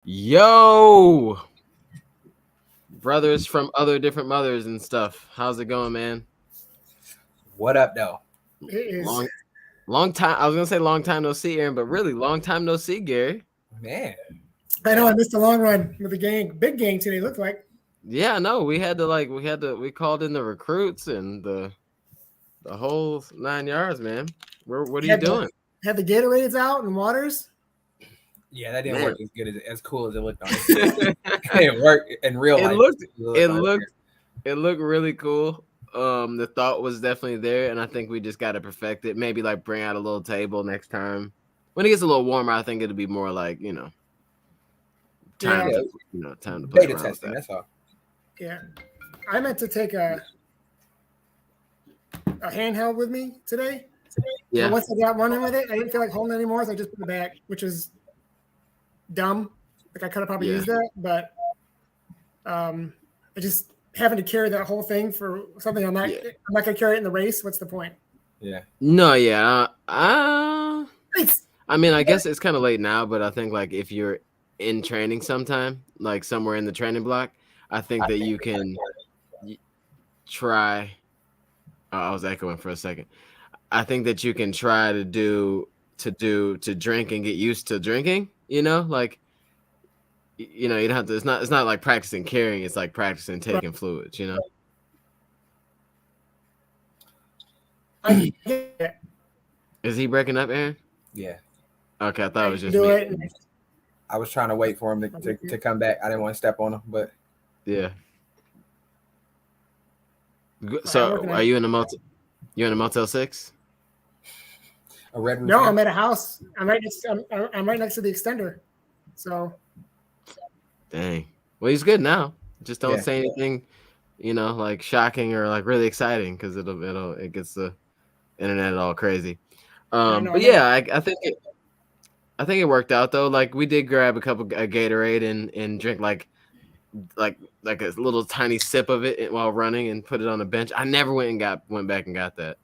Yo, brothers from other different mothers and stuff. How's it going, man? What up, though? It is. Long time. I was gonna say long time no see, Aaron, but really long time no see, Gary. Man, I know I missed a long run with the gang, big gang today. Looked like. Yeah, no, we called in the recruits and the whole 9 yards, man. What are you doing? Had the Gatorades out and waters. yeah, that didn't Man. work as cool as it looked on it. It didn't work in real It life. it looked really cool. The thought was definitely there, and I think we just got to perfect it. Maybe like bring out a little table next time. When it gets a little warmer, I think it'll be more like time to play Beta around with testing. that. That's all. Yeah, I meant to take a handheld with me today. Yeah. But once I got running with it, I didn't feel like holding it anymore, so I just put it back, which is dumb. Like I could have probably used that, but I just having to carry that whole thing for something I'm not going to carry it in the race. What's the point? Yeah. No, yeah. I mean, I guess it's kind of late now, but I think like if you're in training sometime, like somewhere in the training block, I think that you can try. I was echoing for a second. I think that you can try to drink and get used to drinking. You don't have to. It's not like practicing carrying. It's like practicing taking fluids. Is he breaking up, Aaron? Yeah. Okay, I thought it was just do me. it. I was trying to wait for him to come back. I didn't want to step on him, but Yeah. So, are you in a motel? You're in a Motel 6? a red roof. No, I'm at a house. I'm right next to the extender. So. Dang. Well, he's good now. Just don't say anything, like shocking or like really exciting, because it gets the internet all crazy. But yeah, I think it worked out though. Like we did grab a Gatorade and drink like a little tiny sip of it while running and put it on the bench. I never went back and got that.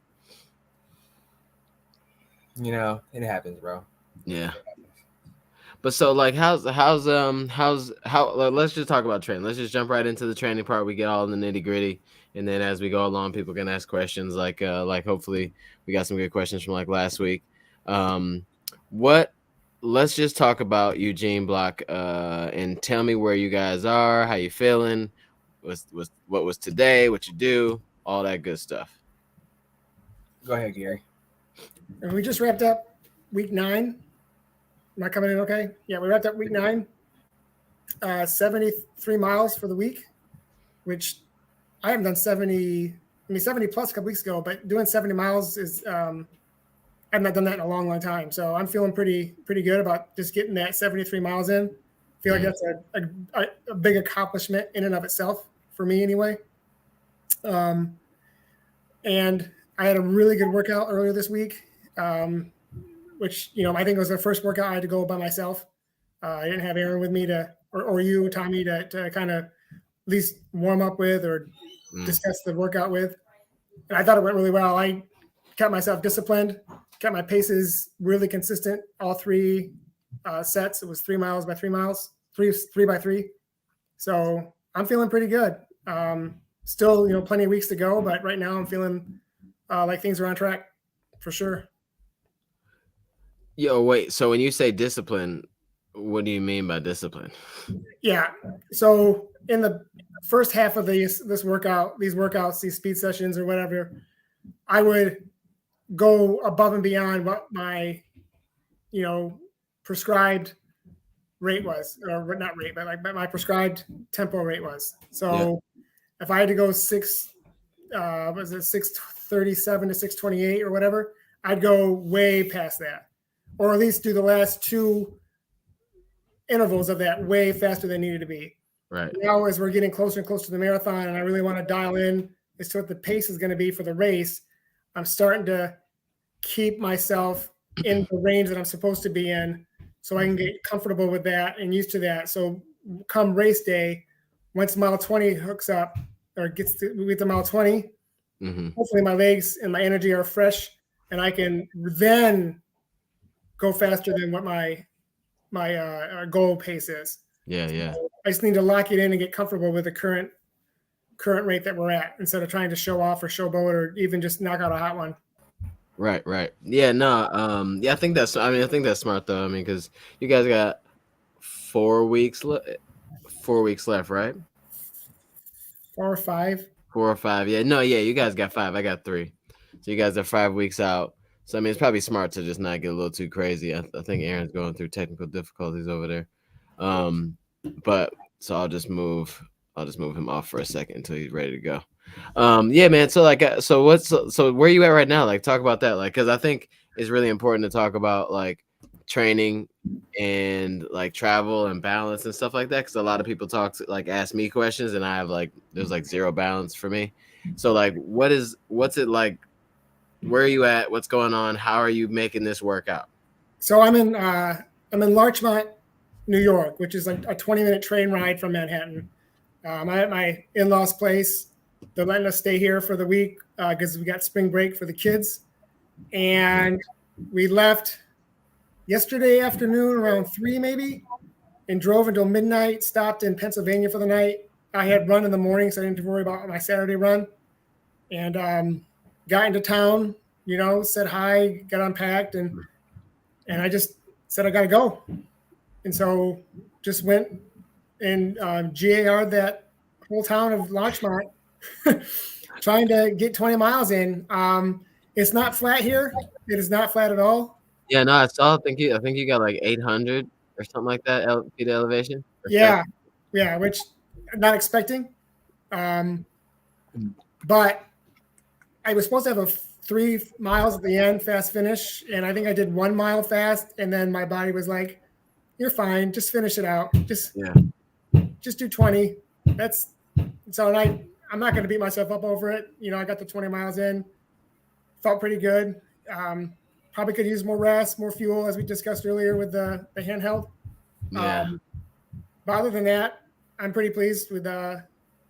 It happens, bro. Yeah. But so like how let's just talk about training. Let's just jump right into the training part. We get all in the nitty gritty, and then as we go along, people can ask questions. Like hopefully we got some good questions from like last week. Let's just talk about Eugene Block and tell me where you guys are, how you feeling, what was today, what you do, all that good stuff. Go ahead, Gary. And we just wrapped up week 9. Am I coming in okay? Yeah, we wrapped up week 9. 73 miles for the week, which I haven't done 70 plus a couple weeks ago, but doing 70 miles is I've not done that in a long, long time. So I'm feeling pretty good about just getting that 73 miles in. I feel like that's a big accomplishment in and of itself for me anyway. And I had a really good workout earlier this week. Which, I think it was the first workout I had to go by myself. I didn't have Aaron with me or you, Tommy, to kind of at least warm up with or discuss the workout with. And I thought it went really well. I kept myself disciplined, kept my paces really consistent, all 3 sets. It was 3 miles by 3 miles, 3 by 3. So I'm feeling pretty good. Still, plenty of weeks to go, but right now I'm feeling like things are on track for sure. Yo, wait. So when you say discipline, what do you mean by discipline? Yeah. So in the first half of these workouts, these speed sessions or whatever, I would go above and beyond what my, prescribed rate was, or not rate, but my prescribed tempo rate was. So if I had to go 637 to 628 or whatever, I'd go way past that. Or at least do the last 2 intervals of that way faster than needed to be. Right. Now, as we're getting closer and closer to the marathon, and I really want to dial in as to what the pace is going to be for the race, I'm starting to keep myself in the range that I'm supposed to be in so I can get comfortable with that and used to that. So come race day, once mile 20 hooks up or gets to mile 20, hopefully my legs and my energy are fresh and I can then go faster than what my goal pace is. Yeah, yeah. I just need to lock it in and get comfortable with the current rate that we're at instead of trying to show off or showboat or even just knock out a hot one. Right. Yeah, no. Yeah, I think that's smart though. I mean, because you guys got 4 weeks 4 weeks left, right? 4 or 5. 4 or 5. Yeah, no, yeah, you guys got 5. I got 3. So you guys are 5 weeks out. So I mean, it's probably smart to just not get a little too crazy. I think Aaron's going through technical difficulties over there. But so I'll just move him off for a second until he's ready to go. Yeah, man. So like, so where are you at right now? Like, talk about that. Like, because I think it's really important to talk about like training and like travel and balance and stuff like that. Because a lot of people ask me questions, and I have there's like zero balance for me. So like, what's it like? Where are you at? What's going on? How are you making this work out? So I'm in Larchmont, New York, which is like a 20-minute train ride from Manhattan. I'm at my in-laws' place. They're letting us stay here for the week because we got spring break for the kids. And we left yesterday afternoon around 3 maybe and drove until midnight, stopped in Pennsylvania for the night. I had run in the morning, so I didn't have to worry about my Saturday run. And got into town, said hi, got unpacked, and I just said I got to go. And so just went and GAR'd that whole town of Larchmont, trying to get 20 miles in. It's not flat here. It is not flat at all. Yeah, no, I saw. I think you got like 800 or something like that feet elevation. Yeah, which I'm not expecting. But I was supposed to have a 3 miles at the end fast finish, and I think I did 1 mile fast, and then my body was like, "You're fine. Just finish it out. Just do 20." That's so. And I'm not going to beat myself up over it. I got the 20 miles in. Felt pretty good. Probably could use more rest, more fuel, as we discussed earlier with the handheld. Yeah. But other than that, I'm pretty pleased with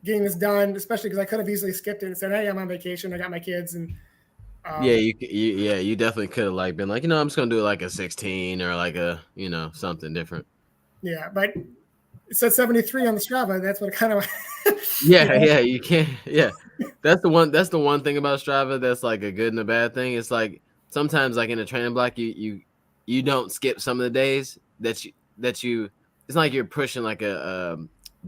getting this done, especially because I could have easily skipped it and said, "Hey, I'm on vacation. I got my kids." And you definitely could have been like, I'm just gonna do like a 16 or like a something different. Yeah, but it said 73 on the Strava. That's what it kind of. Yeah, you can't. Yeah, that's the one thing about Strava that's like a good and a bad thing. It's like sometimes like in a training block, you don't skip some of the days that you. It's not like you're pushing like a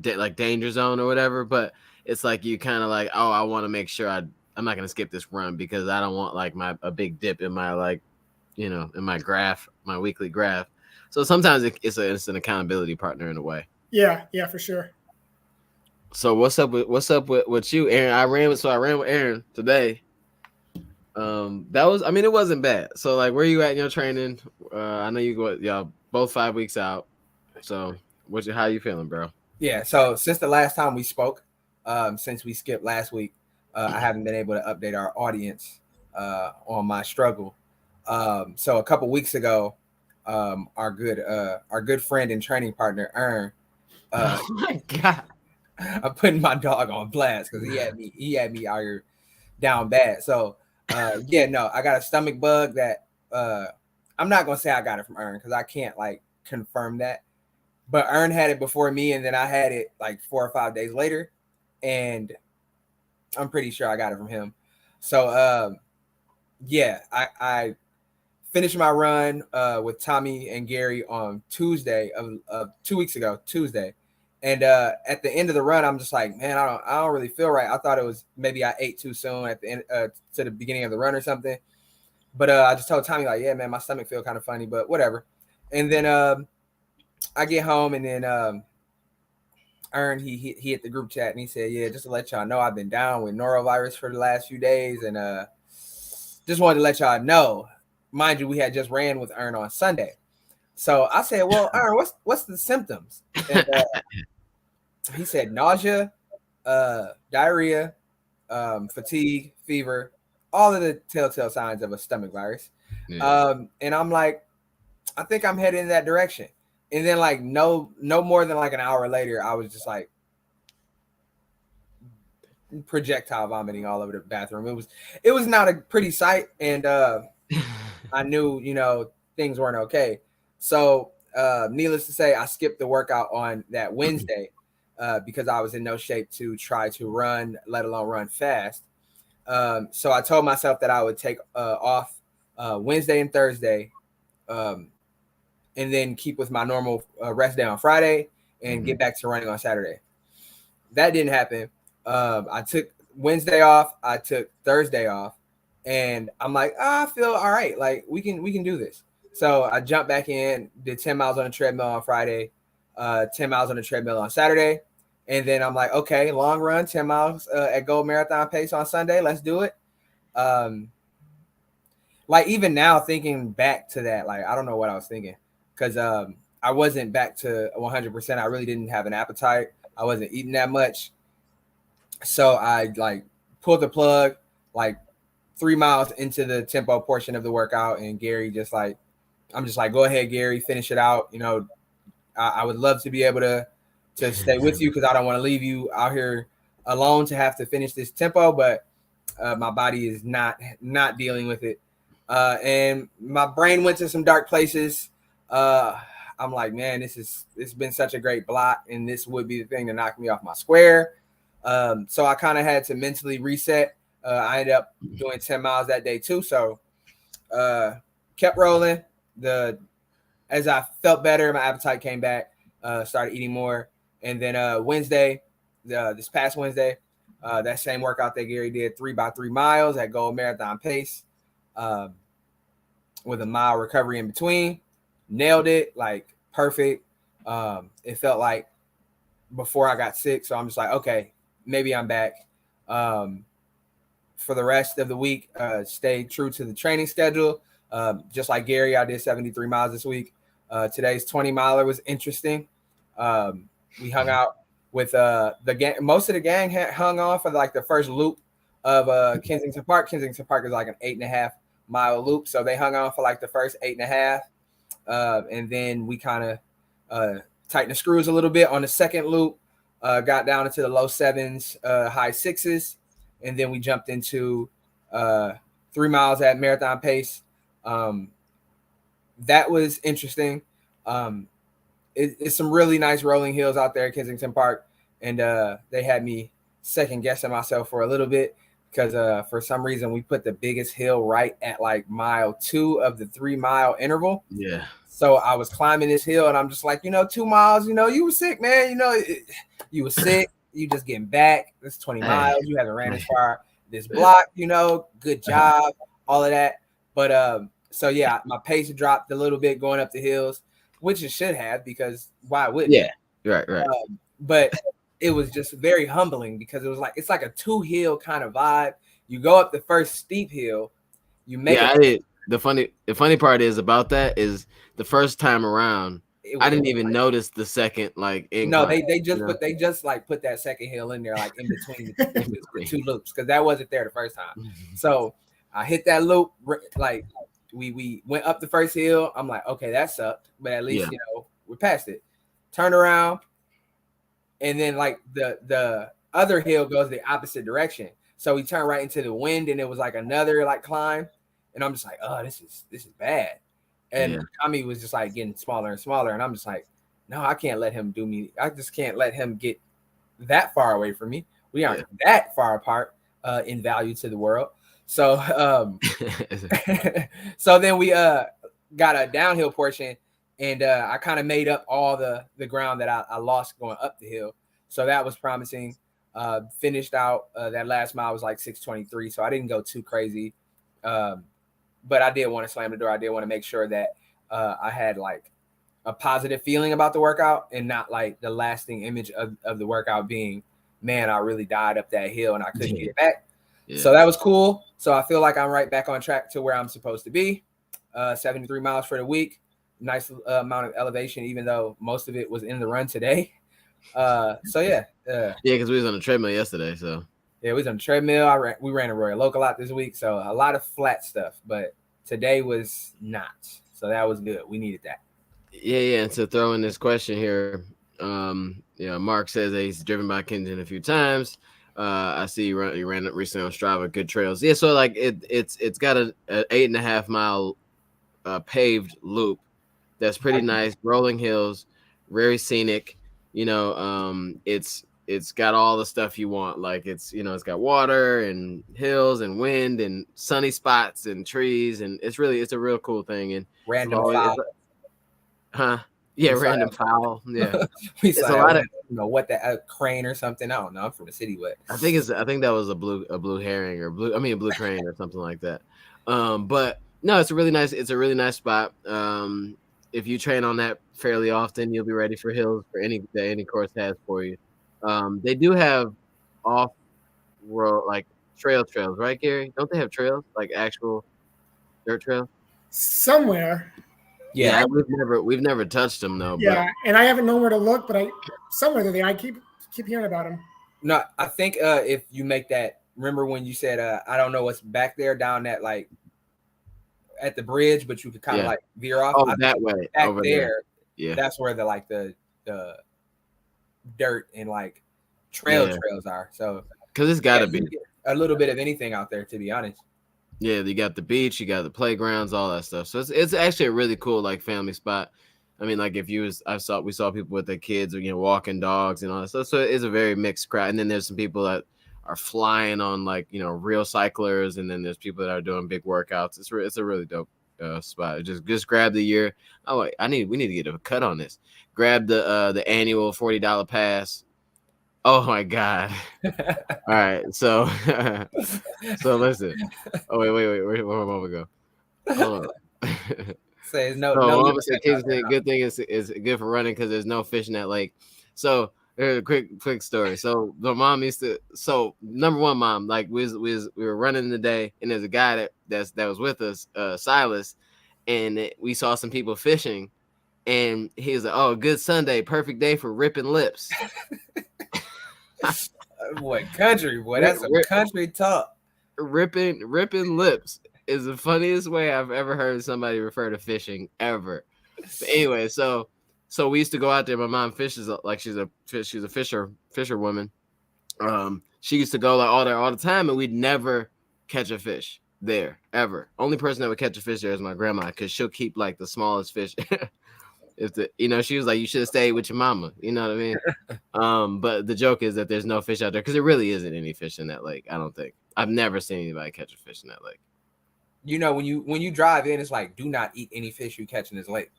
like danger zone or whatever, but it's like you kind of like, oh, I want to make sure I'm not gonna skip this run because I don't want like a big dip in my in my graph, my weekly graph. So sometimes it's an accountability partner in a way. Yeah, for sure. So what's up with you, Aaron? I ran with Aaron today. It wasn't bad. So like, where you at in your training? I know y'all both 5 weeks out. So how you feeling, bro? Yeah. So since the last time we spoke, since we skipped last week, I haven't been able to update our audience on my struggle. So a couple weeks ago, our good friend and training partner, Ern. Oh my God. I'm putting my dog on blast because he had me out here down bad. So I got a stomach bug that I'm not gonna say I got it from Ern because I can't like confirm that. But Ern had it before me, and then I had it like 4 or 5 days later, and I'm pretty sure I got it from him. So I finished my run with Tommy and Gary on Tuesday of 2 weeks ago, Tuesday. And at the end of the run, I'm just like, man, I don't really feel right. I thought it was maybe I ate too soon at the end to the beginning of the run or something. But I just told Tommy like, yeah, man, my stomach feel kind of funny, but whatever. And then I get home, and then Ern he hit the group chat and he said, yeah, just to let y'all know, I've been down with norovirus for the last few days, and just wanted to let y'all know. Mind you, we had just ran with Ern on Sunday. So I said, well, Ern, what's the symptoms? And he said nausea, diarrhea, fatigue, fever, all of the telltale signs of a stomach virus. Yeah. And I'm like, I think I'm heading in that direction. And then like no more than like an hour later, I was just like projectile vomiting all over the bathroom. It was not a pretty sight, and I knew things weren't okay. So needless to say, I skipped the workout on that Wednesday because I was in no shape to try to run, let alone run fast. So I told myself that I would take off Wednesday and Thursday, and then keep with my normal rest day on Friday and get back to running on Saturday. That didn't happen. I took Wednesday off. I took Thursday off, and I'm like, I feel all right. Like we can do this. So I jumped back in, did 10 miles on the treadmill on Friday, 10 miles on the treadmill on Saturday. And then I'm like, okay, long run, 10 miles at Gold Marathon pace on Sunday. Let's do it. Like even now thinking back to that, like, I don't know what I was thinking because I wasn't back to 100%. I really didn't have an appetite. I wasn't eating that much. So I like pulled the plug like 3 miles into the tempo portion of the workout. And Gary I'm just like, go ahead, Gary, finish it out. You know, I would love to be able to stay with you because I don't want to leave you out here alone to have to finish this tempo, but my body is not dealing with it. And my brain went to some dark places. I'm like, man, it's been such a great block, and this would be the thing to knock me off my square. So I kind of had to mentally reset. I ended up doing 10 miles that day too. So kept rolling. As I felt better, my appetite came back, started eating more. And then Wednesday, this past Wednesday, that same workout that Gary did, 3x3 miles at Gold Marathon pace, with a mile recovery in between. Nailed it, like perfect. It felt like before I got sick. So I'm just like, okay, maybe I'm back. For the rest of the week, stay true to the training schedule. Just like Gary, I did 73 miles this week. Today's 20 miler was interesting. We hung out with the gang. Most of the gang hung on for like the first loop of Kensington Park. Kensington Park is like an 8.5 mile loop. So they hung on for like the first 8.5. And then we kind of tightened the screws a little bit on the second loop, got down into the low 7s, high 6s. And then we jumped into 3 miles at marathon pace. That was interesting. It's some really nice rolling hills out there at Kensington Park. And they had me second guessing myself for a little bit because for some reason we put the biggest hill right at like mile 2 of the 3 mile interval. Yeah. So I was climbing this hill and I'm just like, 2 miles, you were sick, man. You were sick. You just getting back. This 20 miles. You haven't ran as far this block, good job, all of that. But so yeah, my pace dropped a little bit going up the hills, which it should have because why wouldn't it? Yeah, right. But it was just very humbling because it's like a 2 hill kind of vibe. You go up the first steep hill, you make it. The funny part is about that is the first time around, I didn't even notice the second incline. No, they just put that second hill in there like in between the 2 loops because that wasn't there the first time. So I hit that loop like we went up the first hill. I'm like, okay, that sucked, but at least we passed it. Turned around, and then like the other hill goes the opposite direction. So we turned right into the wind, and it was like another like climb, and I'm just like, oh, this is bad. And Tommy was just like getting smaller and smaller, and I'm just like, no, I can't let him do me. I just can't let him get that far away from me. We aren't that far apart in value to the world. So so then we got a downhill portion, and I kind of made up all the ground that I lost going up the hill. So that was promising. Finished out that last mile was like 6:23, so I didn't go too crazy. But I did want to slam the door. I did want to make sure that I had like a positive feeling about the workout and not like the lasting image of the workout being, man, I really died up that hill and I couldn't get it back. Yeah. So that was cool. So I feel like I'm right back on track to where I'm supposed to be. 73 miles for the week. Nice amount of elevation, even though most of it was in the run today. So yeah. Because we was on the treadmill yesterday. So yeah, we was on the treadmill. We ran a Royal Local lot this week. So a lot of flat stuff, but today was not. So that was good. We needed that. Yeah. And to throw in this question here, Mark says that he's driven by Kensington a few times. I see you ran recently on Strava, good trails. Yeah, so like it's got an 8.5 mile paved loop that's pretty nice. Rolling hills, very scenic. It's got all the stuff you want. Like it's got water and hills and wind and sunny spots and trees, and it's a real cool thing. And random huh? Yeah, random fowl. Yeah, we it's saw a lot of what that crane or something. I don't know. I'm from the city, but I think that was a blue herring or a blue crane or something like that. But no, it's a really nice spot. If you train on that fairly often, you'll be ready for hills for any day any course has for you. They do have off road like trails, right, Gary? Don't they have trails like actual dirt trails? Somewhere. Yeah, we've never touched them though. Yeah, and I haven't known where to look, but somewhere there I keep hearing about them. No, I think if you make that, remember when you said I don't know what's back there down that like at the bridge, but you could kind of like veer off. Oh, that way back over there. Yeah, that's where the dirt and like trails are. So because it's got to be a little bit of anything out there, to be honest. Yeah, you got the beach, you got the playgrounds, all that stuff. So it's actually a really cool like family spot. I mean, like we saw people with their kids, or walking dogs and all that stuff. So it's a very mixed crowd. And then there's some people that are flying on like real cyclers, and then there's people that are doing big workouts. It's a really dope spot. Just grab the year. Oh wait, we need to get a cut on this. Grab the annual $40 pass. Oh my God! All right, so listen. Oh wait, where did my mama go? Hold on. Say no. Mama said good thing is good for running because there's no fish in that lake. So here's a quick story. So the mom used to. So number one, mom, like we were running the day, and there's a guy that was with us, Silas, and we saw some people fishing, and he was like, "Oh, good Sunday, perfect day for ripping lips." Boy, country boy, that's some country talk. Ripping lips is the funniest way I've ever heard somebody refer to fishing ever. But anyway, so we used to go out there. My mom fishes like she's a fisherwoman. She used to go like all the time, and we'd never catch a fish there ever. Only person that would catch a fish there is my grandma, because she'll keep like the smallest fish. She was like, you should have stayed with your mama. You know what I mean? But the joke is that there's no fish out there because there really isn't any fish in that lake. I don't think. I've never seen anybody catch a fish in that lake. When you drive in, it's like, do not eat any fish you catch in this lake.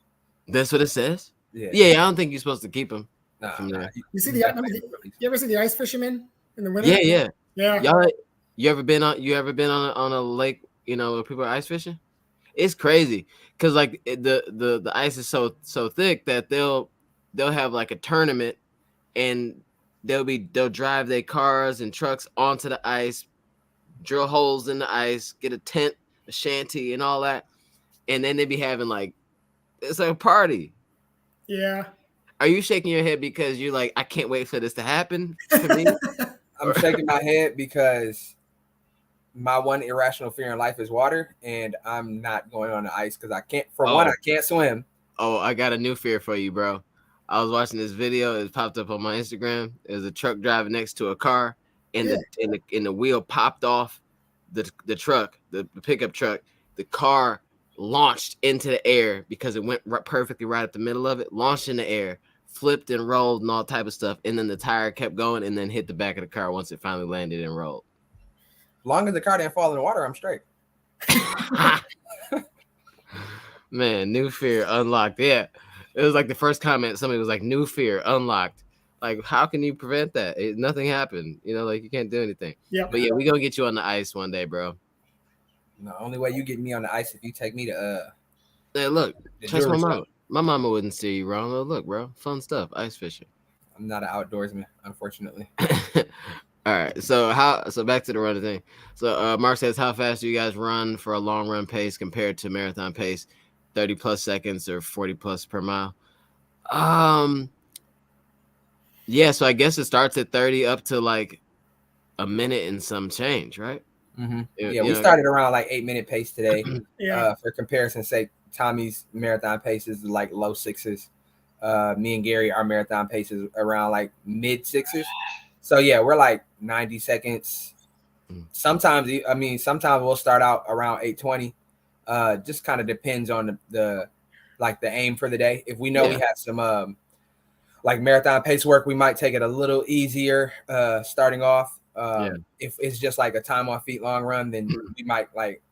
That's what it says? Yeah. I don't think you're supposed to keep them. You see you ever see the ice fishermen in the winter? Yeah. Yeah. You ever been on a lake, where people are ice fishing? It's crazy because like the ice is so thick that they'll have like a tournament, and they'll drive their cars and trucks onto the ice, drill holes in the ice, get a tent, a shanty, and all that, and then they be having like it's like a party. Yeah. Are you shaking your head because you're like, I can't wait for this to happen to me? I'm shaking my head because my one irrational fear in life is water, and I'm not going on the ice because I can't. I can't swim. Oh, I got a new fear for you, bro. I was watching this video. It popped up on my Instagram. There's a truck driving next to a car, and the wheel popped off the truck, the pickup truck. The car launched into the air because it went perfectly right at the middle of it. Launched in the air, flipped and rolled and all type of stuff, and then the tire kept going and then hit the back of the car once it finally landed and rolled. Long as the car didn't fall in the water, I'm straight. Man, new fear unlocked. Yeah, it was like the first comment. Somebody was like, "New fear unlocked." Like, how can you prevent that? Nothing happened. Like you can't do anything. Yeah. But yeah, we gonna get you on the ice one day, bro. The only way you get me on the ice if you take me to Hey, look, trust my mama. My mama wouldn't steer you wrong. Look, bro, fun stuff, ice fishing. I'm not an outdoorsman, unfortunately. All right, so back to the running thing. So Mark says, how fast do you guys run for a long run pace compared to marathon pace? 30 plus seconds or 40 plus per mile? Yeah, so I guess it starts at 30 up to like a minute and some change, right? Mm-hmm. We started around like 8-minute pace today. Yeah. For comparison's sake, Tommy's marathon pace is like low 6s. Me and Gary, our marathon pace is around like mid 6s. So yeah, we're like 90 seconds. Sometimes we'll start out around 8:20. Just kind of depends on the like the aim for the day. If we know we have some like marathon pace work, we might take it a little easier starting off. If it's just like a time on feet long run, then we might like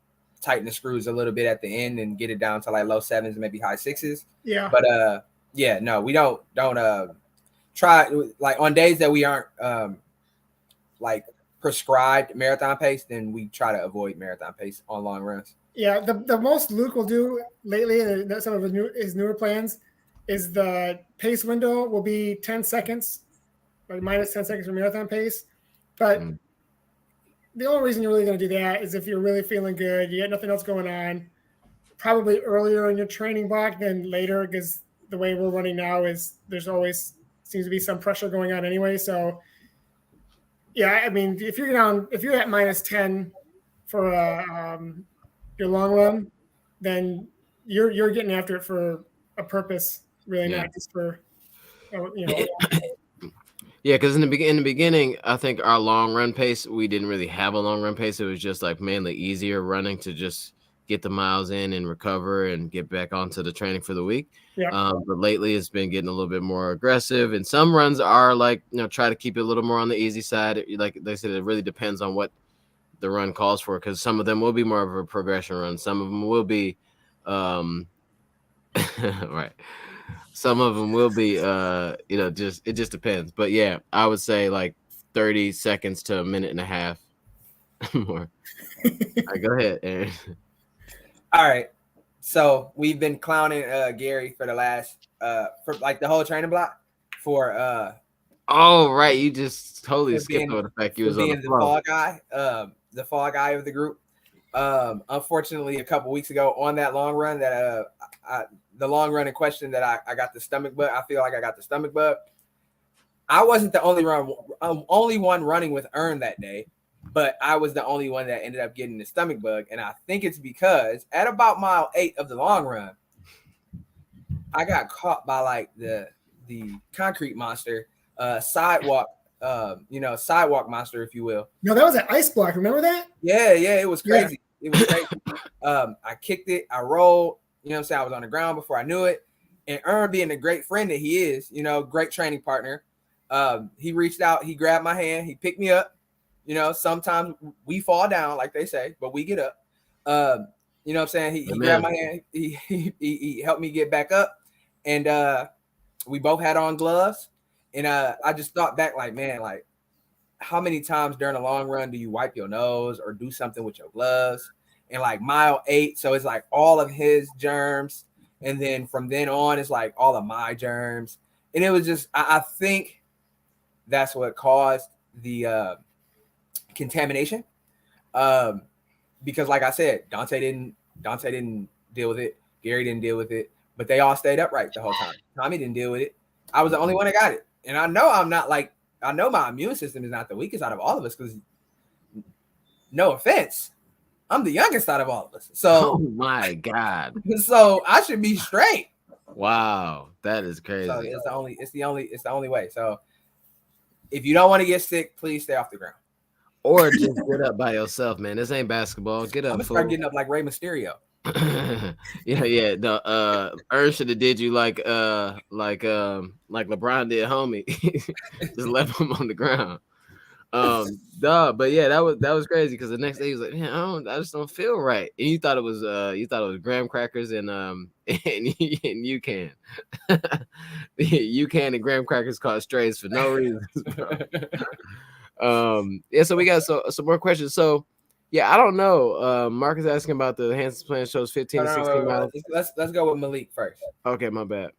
tighten the screws a little bit at the end and get it down to like low 7s, maybe high 6s. Yeah. But no, we don't try like on days that we aren't like prescribed marathon pace, then we try to avoid marathon pace on long runs. Yeah, the most Luke will do lately, and some of his newer plans, is the pace window will be 10 seconds, like minus 10 seconds for marathon pace. But the only reason you're really going to do that is if you're really feeling good, you got nothing else going on, probably earlier in your training block than later, because the way we're running now is there's always seems to be some pressure going on anyway. So, yeah, I mean, if you're at minus 10 for your long run, then you're getting after it for a purpose, really, not just for Yeah, because in the beginning, I think our long run pace, we didn't really have a long run pace. It was just like mainly easier running to just get the miles in and recover and get back onto the training for the week. Yeah. But lately, it's been getting a little bit more aggressive, and some runs are like try to keep it a little more on the easy side. Like they said, it really depends on what the run calls for, because some of them will be more of a progression run. Some of them will be, right. Some of them will be, just it just depends. But yeah, I would say like 30 seconds to a minute and a half more. All right, go ahead, Aaron. All right. So we've been clowning Gary for the last for like the whole training block for oh right, you just totally skipped over the fact you was on the fall guy, the fall guy of the group. Unfortunately, a couple weeks ago on that long run that the long run in question that I got the stomach bug. I feel like I got the stomach bug. I wasn't the only one running with Earn that day, but I was the only one that ended up getting the stomach bug. And I think it's because at about mile 8 of the long run, I got caught by like the concrete monster, sidewalk monster, if you will. No, that was an ice block. Remember that? Yeah, it was crazy. Yeah. It was crazy. I kicked it, I rolled, you know what I'm saying? I was on the ground before I knew it. And Earn, being a great friend that he is, great training partner, he reached out, he grabbed my hand, he picked me up. Sometimes we fall down, like they say, but we get up. You know what I'm saying? He grabbed my hand, he helped me get back up, and we both had on gloves. And I just thought back, like, man, like, how many times during a long run do you wipe your nose or do something with your gloves? And like mile 8, so it's like all of his germs, and then from then on, it's like all of my germs. And it was just, I think that's what caused the contamination. Because like I said, Dante didn't deal with it. Gary didn't deal with it, but they all stayed upright the whole time. Tommy didn't deal with it. I was the only one that got it. And I know my immune system is not the weakest out of all of us, because no offense, I'm the youngest out of all of us. So, oh my God. So I should be straight. Wow, that is crazy. So it's the only way. So if you don't want to get sick, please stay off the ground. Or just get up by yourself, man. This ain't basketball. Get up. I'm gonna start getting up like Rey Mysterio. yeah. No, Earn should have did you like LeBron did, homie. Just left him on the ground. But yeah, that was crazy, because the next day he was like, man, I just don't feel right. And you thought it was graham crackers and EUGENE. EUGENE and graham crackers caught strays for no reason. So we got some more questions. So yeah, I don't know. Mark is asking about the Hansen's plan shows 15 to 16 miles. Let's go with Malik first. Okay, my bad.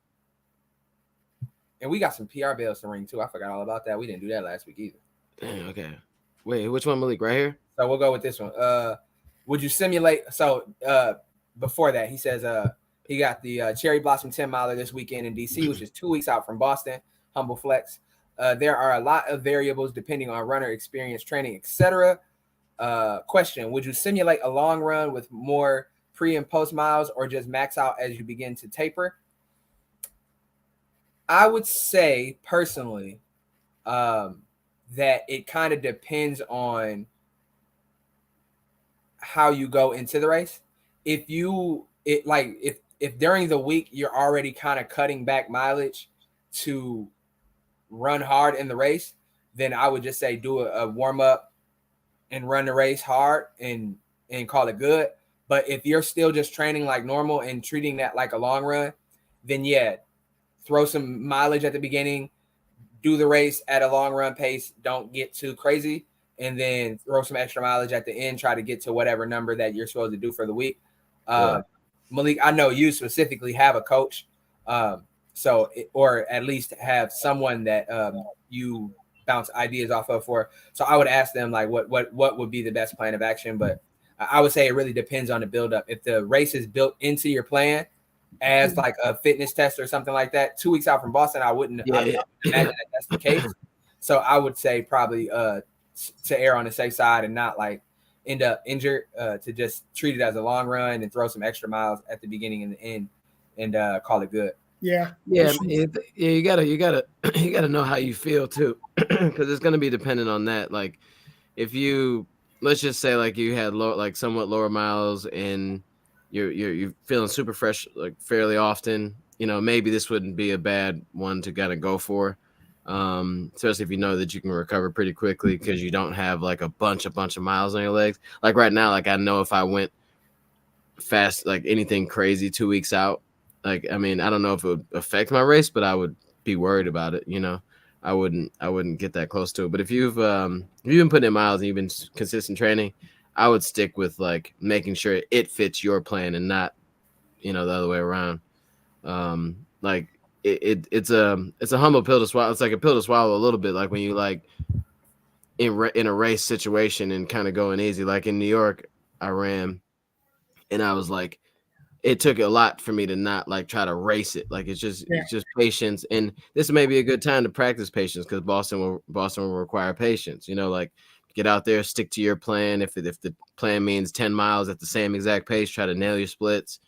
And we got some PR bells to ring too. I forgot all about that. We didn't do that last week either. Dang, okay. Wait, which one, Malik? Right here? So we'll go with this one. Would you simulate? So before that, he says he got the Cherry Blossom 10 miler this weekend in DC, which is 2 weeks out from Boston. Humble flex. There are a lot of variables depending on runner experience, training, etc. Question: would you simulate a long run with more pre and post miles, or just max out as you begin to taper? I would say personally that it kind of depends on how you go into the race. If if during the week you're already kind of cutting back mileage to run hard in the race, then I would just say do a warm up and run the race hard and call it good. But if you're still just training like normal and treating that like a long run, then yeah, throw some mileage at the beginning, do the race at a long run pace, don't get too crazy, and then throw some extra mileage at the end, try to get to whatever number that you're supposed to do for the week. Malik, I know you specifically have a coach, or at least have someone that you bounce ideas off of for. So I would ask them like what would be the best plan of action. But I would say it really depends on the buildup. If the race is built into your plan as like a fitness test or something like that, 2 weeks out from Boston, I wouldn't imagine that that's the case. So I would say probably to err on the safe side and not like end up injured, to just treat it as a long run and throw some extra miles at the beginning and the end and call it good. Yeah. You gotta know how you feel too, because it's gonna be dependent on that. Like if you, let's just say like you had somewhat lower miles and you're feeling super fresh like fairly often, maybe this wouldn't be a bad one to kind of go for, especially if you know that you can recover pretty quickly because you don't have like a bunch of miles on your legs. Like right now, like I know if I went fast, like anything crazy 2 weeks out, like I mean I don't know if it would affect my race, but I would be worried about it. I wouldn't get that close to it. But if you've been putting in miles and you've been consistent training, I would stick with like making sure it fits your plan and not, the other way around. Like it's a humble pill to swallow. It's like a pill to swallow a little bit. Like when you like in a race situation and kind of going easy. Like in New York, I ran, and I was like, it took a lot for me to not like try to race it. Like it's just patience, and this may be a good time to practice patience because Boston will require patience. Like get out there, stick to your plan. If the plan means 10 miles at the same exact pace, try to nail your splits.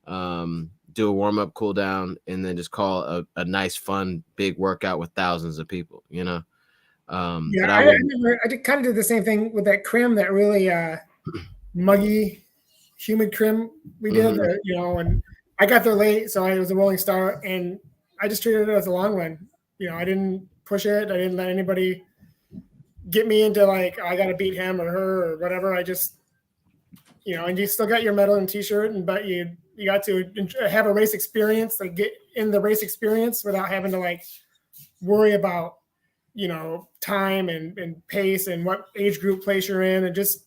Do a warm up, cool down, and then just call a nice, fun, big workout with thousands of people. I kind of did the same thing with that crim, that really muggy, humid crim we did, and I got there late, so it was a rolling start, and I just treated it as a long run. I didn't push it. I didn't let anybody get me into like, I got to beat him or her or whatever. I just, and you still got your medal and t-shirt, but you got to have a race experience, like get in the race experience without having to like worry about, time and pace and what age group place you're in. And just,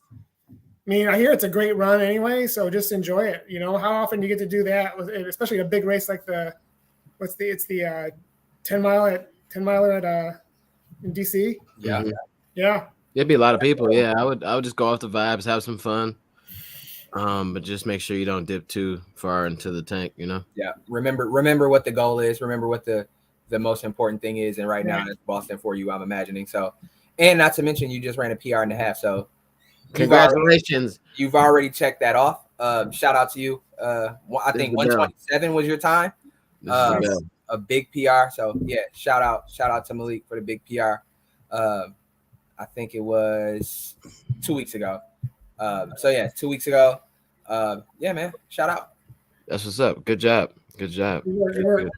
I hear it's a great run anyway, so just enjoy it. How often do you get to do that, especially a big race like it's the 10 miler in DC. Yeah. Yeah. There'd be a lot of people. Yeah, I would just go off the vibes, have some fun. But just make sure you don't dip too far into the tank, Yeah. Remember what the goal is. Remember what the most important thing is. And right now it's Boston for you, I'm imagining. So, and not to mention you just ran a PR and a half. So congratulations. You've already checked that off. Shout out to you. I think 127 was your time. A big PR. So yeah, shout out to Malik for the big PR. I think it was 2 weeks ago. 2 weeks ago. Yeah, man. Shout out. That's what's up. Good job. Good work.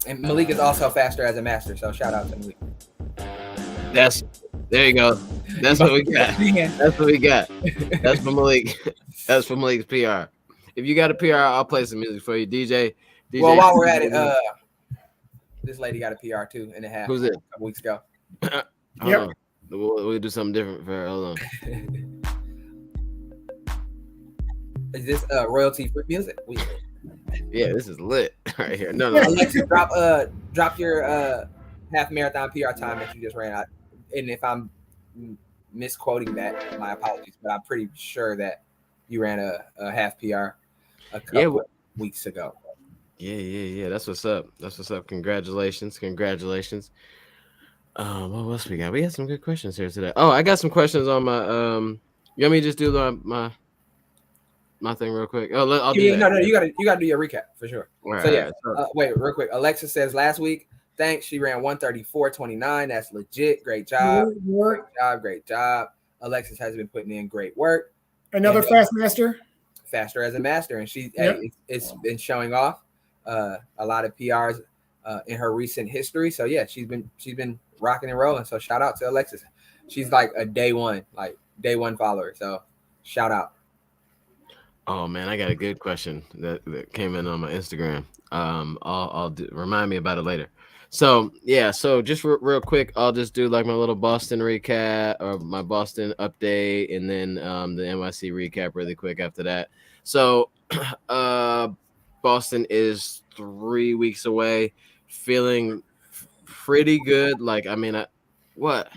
And Malik is also faster as a master. So shout out to Malik. There you go. That's what we got. That's what we got. That's for Malik. That's for Malik's PR. If you got a PR, I'll play some music for you, DJ. Well, while we're at it, this lady got a PR 2.5. Who's it? A couple weeks ago. Yep. We'll do something different for her. Hold on. Is this royalty free music? Yeah, this is lit right here. No. Alexa, drop your half marathon PR time that you just ran out. And if I'm misquoting that, my apologies, but I'm pretty sure that you ran a half PR a couple weeks ago. Yeah. That's what's up. Congratulations. What else we got? We got some good questions here today. Oh, I got some questions on my you want me to just do my thing real quick? Oh, I'll do that. No, you gotta do your recap for sure. Wait, real quick. Alexa says last week, thanks. She ran 134.29. That's legit. Great job. Great job. Great job. Alexis has been putting in great work. Another fast master. faster as a master, and it's been showing off a lot of PRs in her recent history. So yeah, she's been rocking and rolling. So shout out to Alexis. She's like a day one follower. So shout out. Oh man, I got a good question that came in on my Instagram. Remind me about it later. So yeah, so just real quick, I'll just do like my little Boston recap or my Boston update, and then the NYC recap really quick after that. So Boston is 3 weeks away, feeling pretty good. Like I mean, what?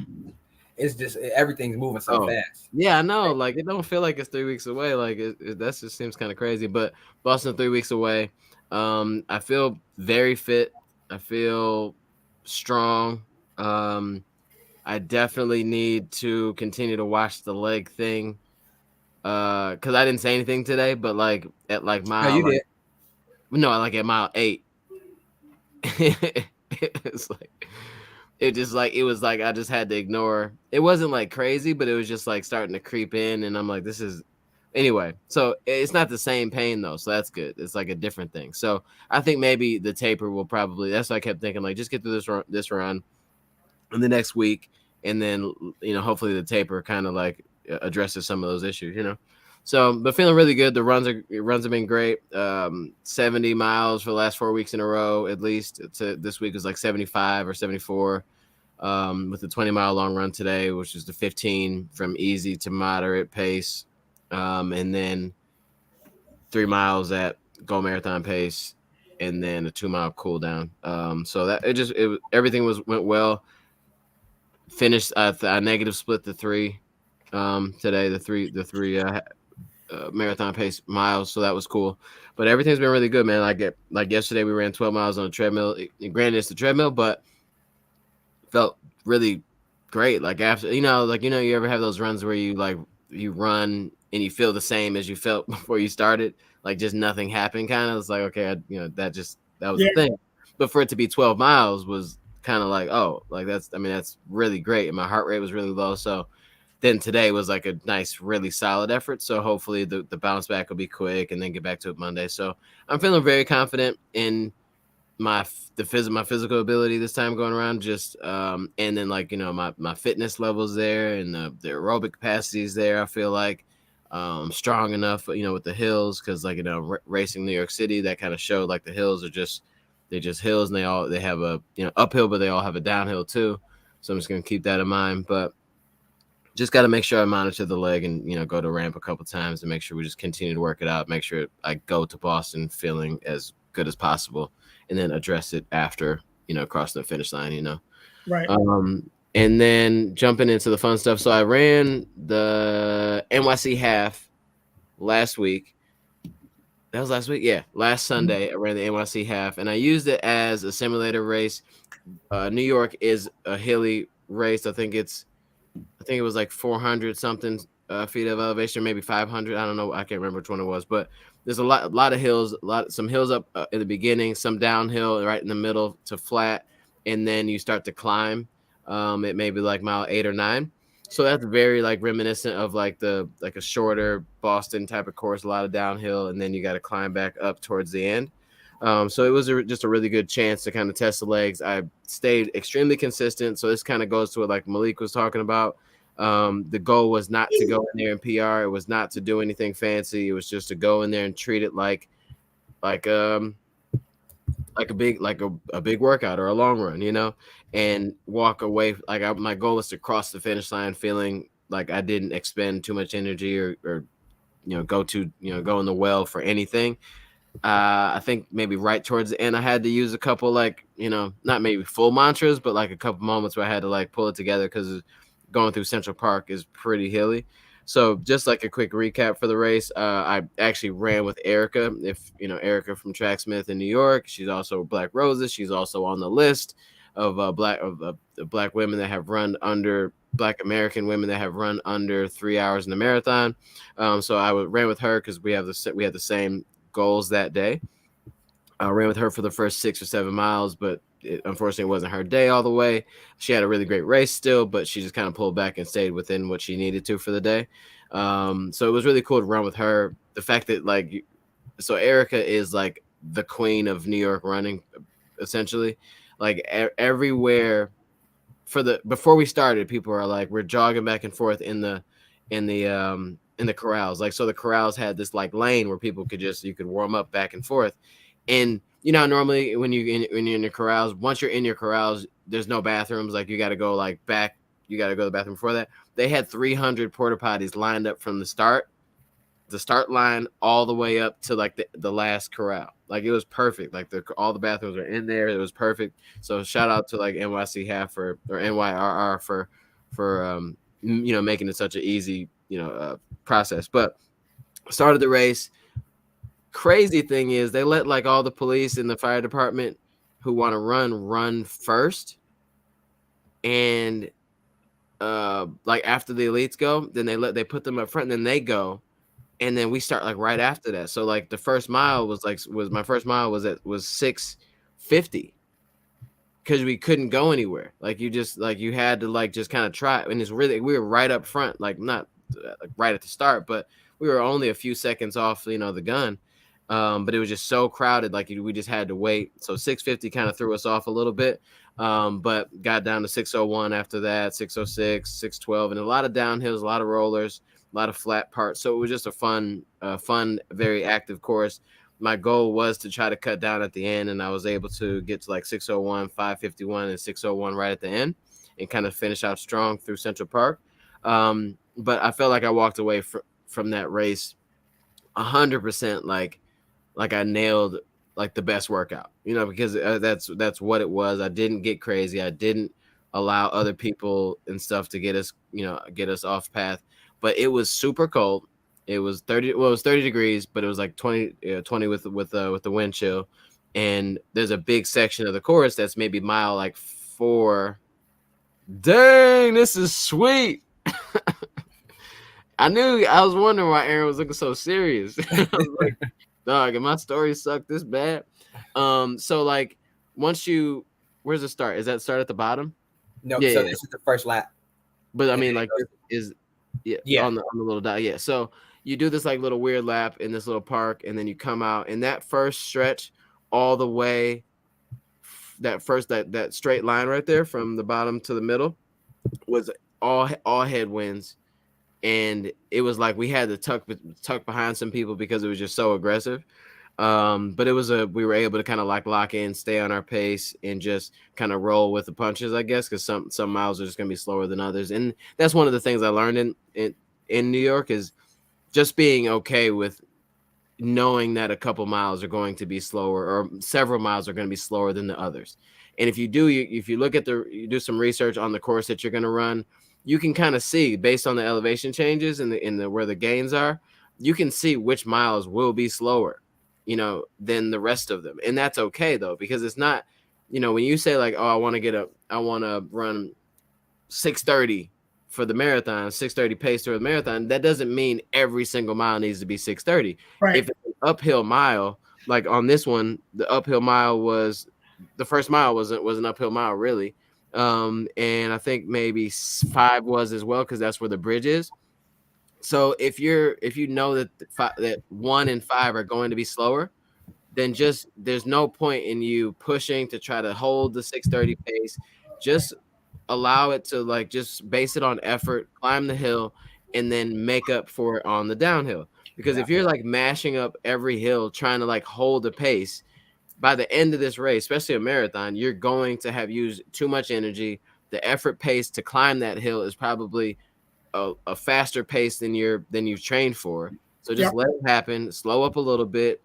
It's just everything's moving so fast. Yeah, I know. Like it don't feel like it's 3 weeks away. Like that just seems kind of crazy. But Boston 3 weeks away. I feel very fit. I feel strong. I definitely need to continue to watch the leg thing. Because I didn't say anything today, but like at like mile, you did. No, like at mile 8. It's like it was like I just had to ignore. It wasn't like crazy, but it was just like starting to creep in, and I'm like, this is anyway. So it's not the same pain though, so that's good. It's like a different thing. So I think maybe the taper will probably. That's what I kept thinking. Like just get through this run in the next week, and then hopefully the taper kind of like addresses some of those issues. So, but feeling really good. The runs have been great. 70 miles for the last 4 weeks in a row, at least. This week was like 75 or 74 with the 20-mile long run today, which is the 15 from easy to moderate pace. And then 3 miles at Go Marathon pace, and then a 2-mile cool down. So that everything went well. Finished I negative split the 3 today, the three marathon pace miles, so that was cool. But everything's been really good, man. Like yesterday we ran 12 miles on a treadmill. Granted it's the treadmill, but felt really great. Like after you ever have those runs where you run and you feel the same as you felt before you started, like just nothing happened kind of. It's like okay, that was the thing. But for it to be 12 miles was kind of like, oh, like that's really great, and my heart rate was really low. So then today was like a nice, really solid effort. So hopefully the bounce back will be quick and then get back to it Monday. So I'm feeling very confident in my physical ability this time going around. Just and then my fitness levels there, and the aerobic capacity is there. I feel like strong enough, with the hills, because racing New York City, that kind of showed like the hills are just hills, and they have a uphill, but they all have a downhill too. So I'm just gonna keep that in mind, but. Just got to make sure I monitor the leg and, go to ramp a couple times and make sure we just continue to work it out. Make sure I go to Boston feeling as good as possible, and then address it after, crossing the finish line, Right. And then jumping into the fun stuff. So I ran the NYC half last week. That was last week? Yeah. Last Sunday, I ran the NYC half, and I used it as a simulator race. New York is a hilly race. I think it was like 400 something feet of elevation, maybe 500. I don't know. I can't remember which one it was, but there's a lot of hills, some hills up in the beginning, some downhill right in the middle to flat. And then you start to climb. It may be like mile 8 or 9. So that's very like reminiscent of like a shorter Boston type of course, a lot of downhill. And then you got to climb back up towards the end. So it was just a really good chance to kind of test the legs. I stayed extremely consistent. So this kind of goes to what like Malik was talking about. The goal was not to go in there and PR. It was not to do anything fancy. It was just to go in there and treat it like a big workout or a long run, and walk away. My goal was to cross the finish line feeling like I didn't expend too much energy or go in the well for anything. I think maybe right towards the end, I had to use a couple not maybe full mantras, but like a couple moments where I had to like pull it together because going through Central Park is pretty hilly. So just like a quick recap for the race, I actually ran with Erica. If Erica from Tracksmith in New York, she's also Black Roses. She's also on the list of black women that have run under Black American women that have run under 3 hours in the marathon. So I ran with her because we had the same goals that day. I ran with her for the first 6 or 7 miles, but unfortunately wasn't her day all the way. She had a really great race still, but she just kind of pulled back and stayed within what she needed to for the day. So it was really cool to run with her. The fact that like, so Erica is like the queen of New York running, essentially. Like everywhere before we started, people are like, we're jogging back and forth in the corrals. Like, so the corrals had this like lane where people you could warm up back and forth. And you know, normally when you're in your corrals, once you're in your corrals, there's no bathrooms. Like, you got to go like back. You got to go to the bathroom before that. They had 300 porta potties lined up from the start line all the way up to like the last corral. Like, it was perfect. Like, all the bathrooms are in there. It was perfect. So shout out to like NYC half or NYRR for you know, making it such an easy, you know, process. But started the race. Crazy thing is, they let like all the police and the fire department who want to run first, and like after the elites go, then they put them up front, and then they go, and then we start like right after that. So like the first mile was my first mile was 6:50, because we couldn't go anywhere. Like, you had to like just kind of try. And we were right up front, like not like right at the start, but we were only a few seconds off, you know, the gun. But it was just so crowded, like we just had to wait. So 6:50 kind of threw us off a little bit, but got down to 6:01 after that, 6:06, 6:12, and a lot of downhills, a lot of rollers, a lot of flat parts. So it was just a fun, very active course. My goal was to try to cut down at the end, and I was able to get to like 6:01, 5:51, and 6:01 right at the end, and kind of finish out strong through Central Park. But I felt like I walked away from that race 100% like I nailed like the best workout, you know, because that's what it was. I didn't get crazy. I didn't allow other people and stuff to get us off path. But it was super cold. It was 30. Well, it was 30 degrees, but it was like 20 with the wind chill. And there's a big section of the course that's maybe mile like 4. Dang, this is sweet. I was wondering why Aaron was looking so serious. I was like, dog, and my story sucked this bad. So like, where's the start? Is that start at the bottom? No, yeah, so this is the first lap. But I mean, like, on the little dot. Yeah. So you do this like little weird lap in this little park, and then you come out, and that first stretch all the way, that straight line right there from the bottom to the middle was all headwinds. And it was like we had to tuck behind some people because it was just so aggressive. But we were able to kind of like lock in, stay on our pace, and just kind of roll with the punches, I guess, because some miles are just gonna be slower than others. And that's one of the things I learned in New York, is just being okay with knowing that a couple miles are going to be slower, or several miles are going to be slower than the others. And if you do some research on the course that you're going to run, you can kind of see, based on the elevation changes and the where the gains are, you can see which miles will be slower, you know, than the rest of them. And that's okay though, because it's not, you know, when you say like, oh, I want to run 6:30 for the marathon, 6:30 pace for the marathon, that doesn't mean every single mile needs to be 6:30. Right. If it's an uphill mile, like on this one, the uphill mile the first mile was an uphill mile, really. And I think maybe 5 was as well, because that's where the bridge is. So if you know that 1 and 5 are going to be slower, then there's no point in you pushing to try to hold the 6:30 pace. Just allow it to, like, just base it on effort, climb the hill, and then make up for it on the downhill. Because if you're like mashing up every hill trying to like hold the pace, by the end of this race, especially a marathon, you're going to have used too much energy. The effort pace to climb that hill is probably a faster pace than you've trained for. So just let it happen, slow up a little bit,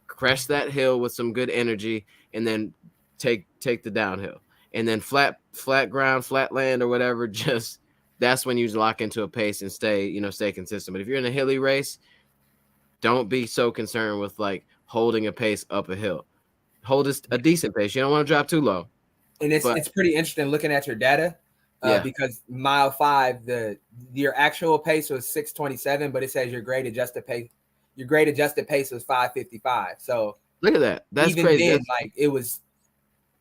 crest that hill with some good energy, and then take the downhill. And then flat ground, flat land, or whatever, just that's when you lock into a pace and stay consistent. But if you're in a hilly race, don't be so concerned with like holding a pace up a hill. Hold a decent pace. You don't want to drop too low. And it's pretty interesting looking at your data, because mile 5, your actual pace was 6:27, but it says your grade adjusted pace was 5:55. So look at that. That's even crazy. then, like, it was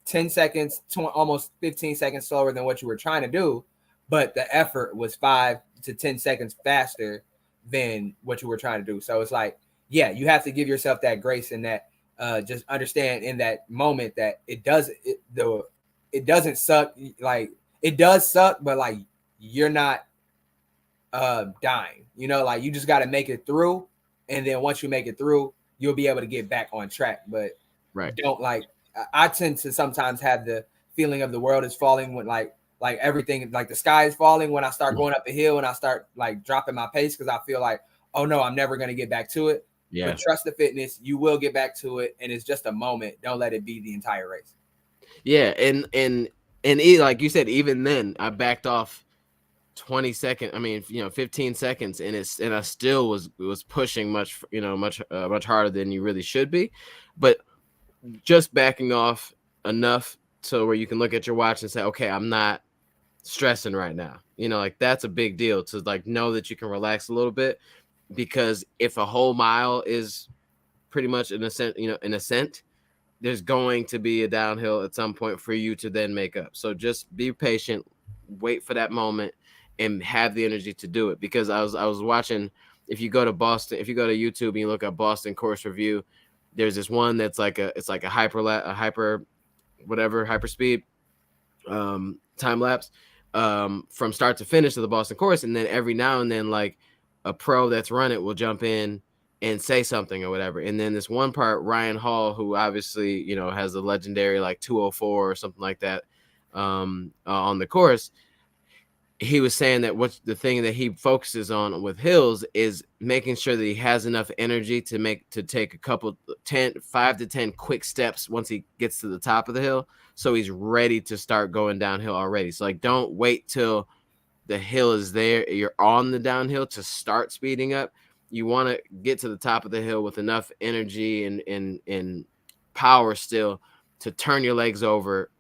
10 seconds to almost 15 seconds slower than what you were trying to do, but the effort was 5 to 10 seconds faster than what you were trying to do. So it's like, yeah, you have to give yourself that grace and that just understand in that moment that it doesn't suck. Like it does suck, but like you're not dying, you know, like you just got to make it through. And then once you make it through, you'll be able to get back on track. But don't like, I tend to sometimes have the feeling of the world is falling when like everything, like the sky is falling when I start going up a hill and I start like dropping my pace because I feel like, oh no, I'm never going to get back to it. Yeah. But trust the fitness, you will get back to it, and it's just a moment. Don't let it be the entire race. Yeah, and like you said, even then I backed off 20 seconds. I mean, 15 seconds, and I still was pushing much harder than you really should be, but just backing off enough so where you can look at your watch and say, okay, I'm not stressing right now. Like that's a big deal to like know that you can relax a little bit, because if a whole mile is pretty much an ascent, there's going to be a downhill at some point for you to then make up. So just be patient, wait for that moment, and have the energy to do it. Because I was watching, if you go to YouTube and you look at Boston course review, there's this one that's like a hyper speed time lapse from start to finish of the Boston course, and then every now and then like a pro that's run it will jump in and say something or whatever. And then this one part, Ryan Hall, who obviously has a legendary like 204 or something like that on the course, he was saying that what's the thing that he focuses on with hills is making sure that he has enough energy to take a couple 5 to 10 quick steps once he gets to the top of the hill, so he's ready to start going downhill already. So like don't wait till the hill is there, you're on the downhill to start speeding up. You want to get to the top of the hill with enough energy and power still to turn your legs over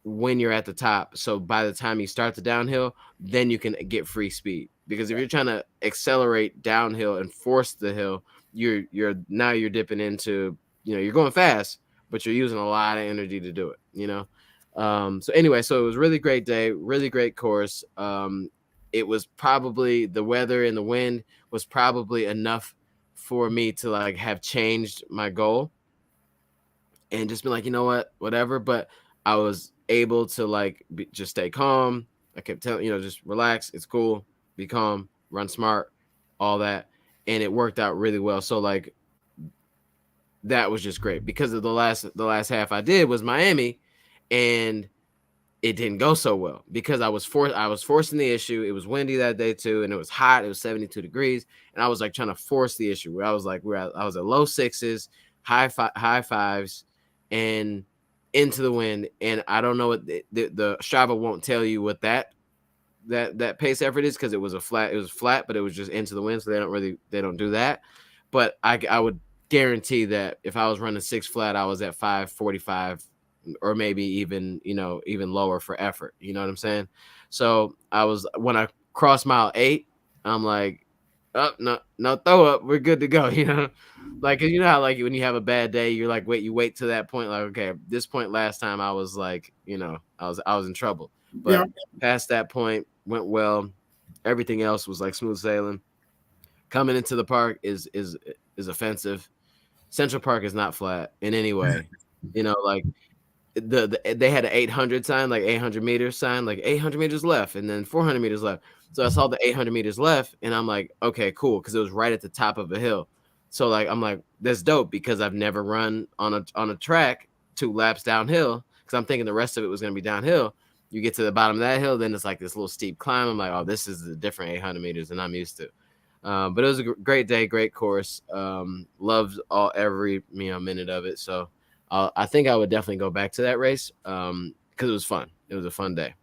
when you're at the top. So by the time you start the downhill, then you can get free speed. Because if you're trying to accelerate downhill and force the hill, you're dipping into, you're going fast, but you're using a lot of energy to do it, So anyway, so it was a really great day, really great course. It was probably the weather and the wind was probably enough for me to like have changed my goal and just been like, you know what, whatever. But I was able to like just stay calm. I kept telling, just relax. It's cool. Be calm, run smart, all that. And it worked out really well. So like that was just great because of the last half I did was Miami, and it didn't go so well because I was forcing the issue. It was windy that day too, and it was hot. It was 72 degrees, and I was like trying to force the issue. Where I was like, I was at low sixes, high fives, and into the wind. And I don't know what the Strava won't tell you what that pace effort is because it was flat. It was flat, but it was just into the wind, so they don't do that. But I would guarantee that if I was running 6 flat, I was at 5:45. Or maybe even lower for effort. You know what I'm saying? So when I crossed mile 8, I'm like, oh, no throw up. We're good to go. Like, you know how like when you have a bad day, you're like, you wait to that point. Like, okay, this point last time I was like, I was in trouble. But past that point went well. Everything else was like smooth sailing. Coming into the park is offensive. Central Park is not flat in any way. Like they had an 800 sign, like 800 meters sign, like 800 meters left, and then 400 meters left. So I saw the 800 meters left, and I'm like, okay, cool, because it was right at the top of a hill. So like I'm like, that's dope because I've never run on a track 2 laps downhill because I'm thinking the rest of it was gonna be downhill. You get to the bottom of that hill, then it's like this little steep climb. I'm like, oh, this is a different 800 meters than I'm used to. But it was a great day, great course. Loved every minute of it. So. I think I would definitely go back to that race because it was fun. It was a fun day.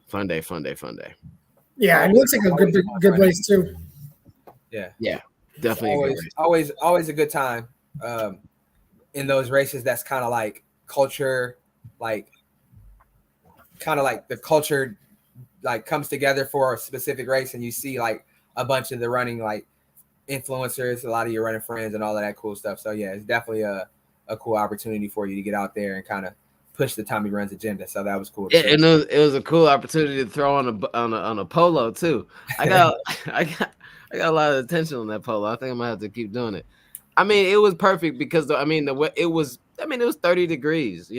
Fun day. Yeah, it looks like a good race too. Yeah, definitely. Always a good time in those races. That's kind of like culture, like the culture like comes together for a specific race, and you see like a bunch of the running like influencers, a lot of your running friends, and all of that cool stuff. So yeah, it's definitely a cool opportunity for you to get out there and kind of push the Tommy Runs agenda. So that was cool. Yeah, and it was a cool opportunity to throw on a polo too. I got I got a lot of attention on that polo. I think I'm gonna have to keep doing it. I mean, it was perfect because it was 30 degrees,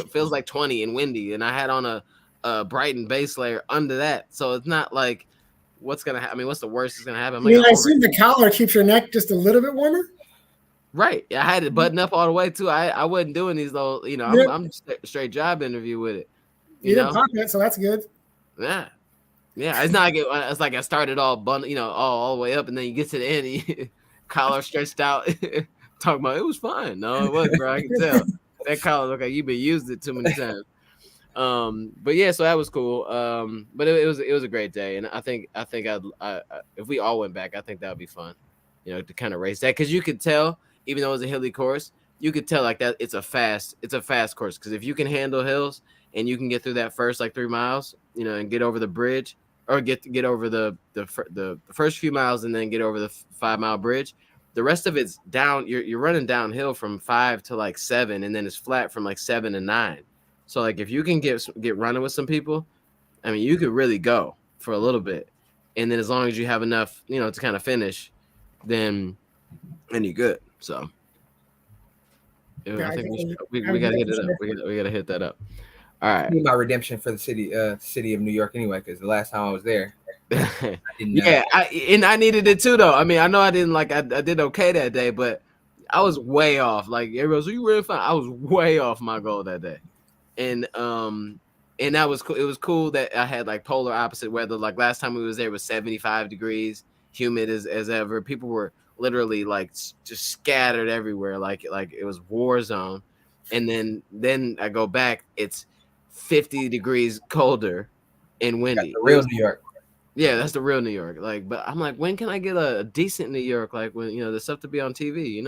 feels like 20 and windy, and I had on a Brighton base layer under that, so it's not like what's gonna happen. I mean, what's the worst that's gonna happen? I assume the collar keeps your neck just a little bit warmer. Right. I had it buttoned up all the way too. I wasn't doing these little, I'm straight job interview with it. You didn't pop it, so that's good. Yeah. Yeah. It's not it's like I started all all the way up, and then you get to the end, collar stretched out, talking about it was fine. No, it wasn't, bro. I can tell. That collar, okay, you've been used it too many times. But yeah, so that was cool. But it was a great day, and I think if we all went back, I think that would be fun, to kind of race that, because you could tell. Even though it was a hilly course, you could tell like that it's a fast course. Because if you can handle hills and you can get through that first like 3 miles, and get over the bridge, or get over the first few miles and then get over the 5 mile bridge, the rest of it's down. You're running downhill from 5 to like 7, and then it's flat from like 7 to 9. So like if you can get running with some people, I mean, you could really go for a little bit, and then as long as you have enough, to kind of finish, then you're good. So I think we gotta hit it up. We gotta hit that up. All right. My redemption for the city of New York anyway, because the last time I was there, I didn't I needed it too though. I mean, I know I didn't I did okay that day, but I was way off. Like everybody was, you really fine. I was way off my goal that day, and that was cool. It was cool that I had like polar opposite weather. Like last time we was there, it was 75 degrees, humid as ever. People were literally like just scattered everywhere, like it was war zone. And then I go back, it's 50 degrees colder and windy. That's the real New York. Yeah, that's the real New York. Like, but I'm like, when can I get a decent New York? Like when the stuff to be on TV,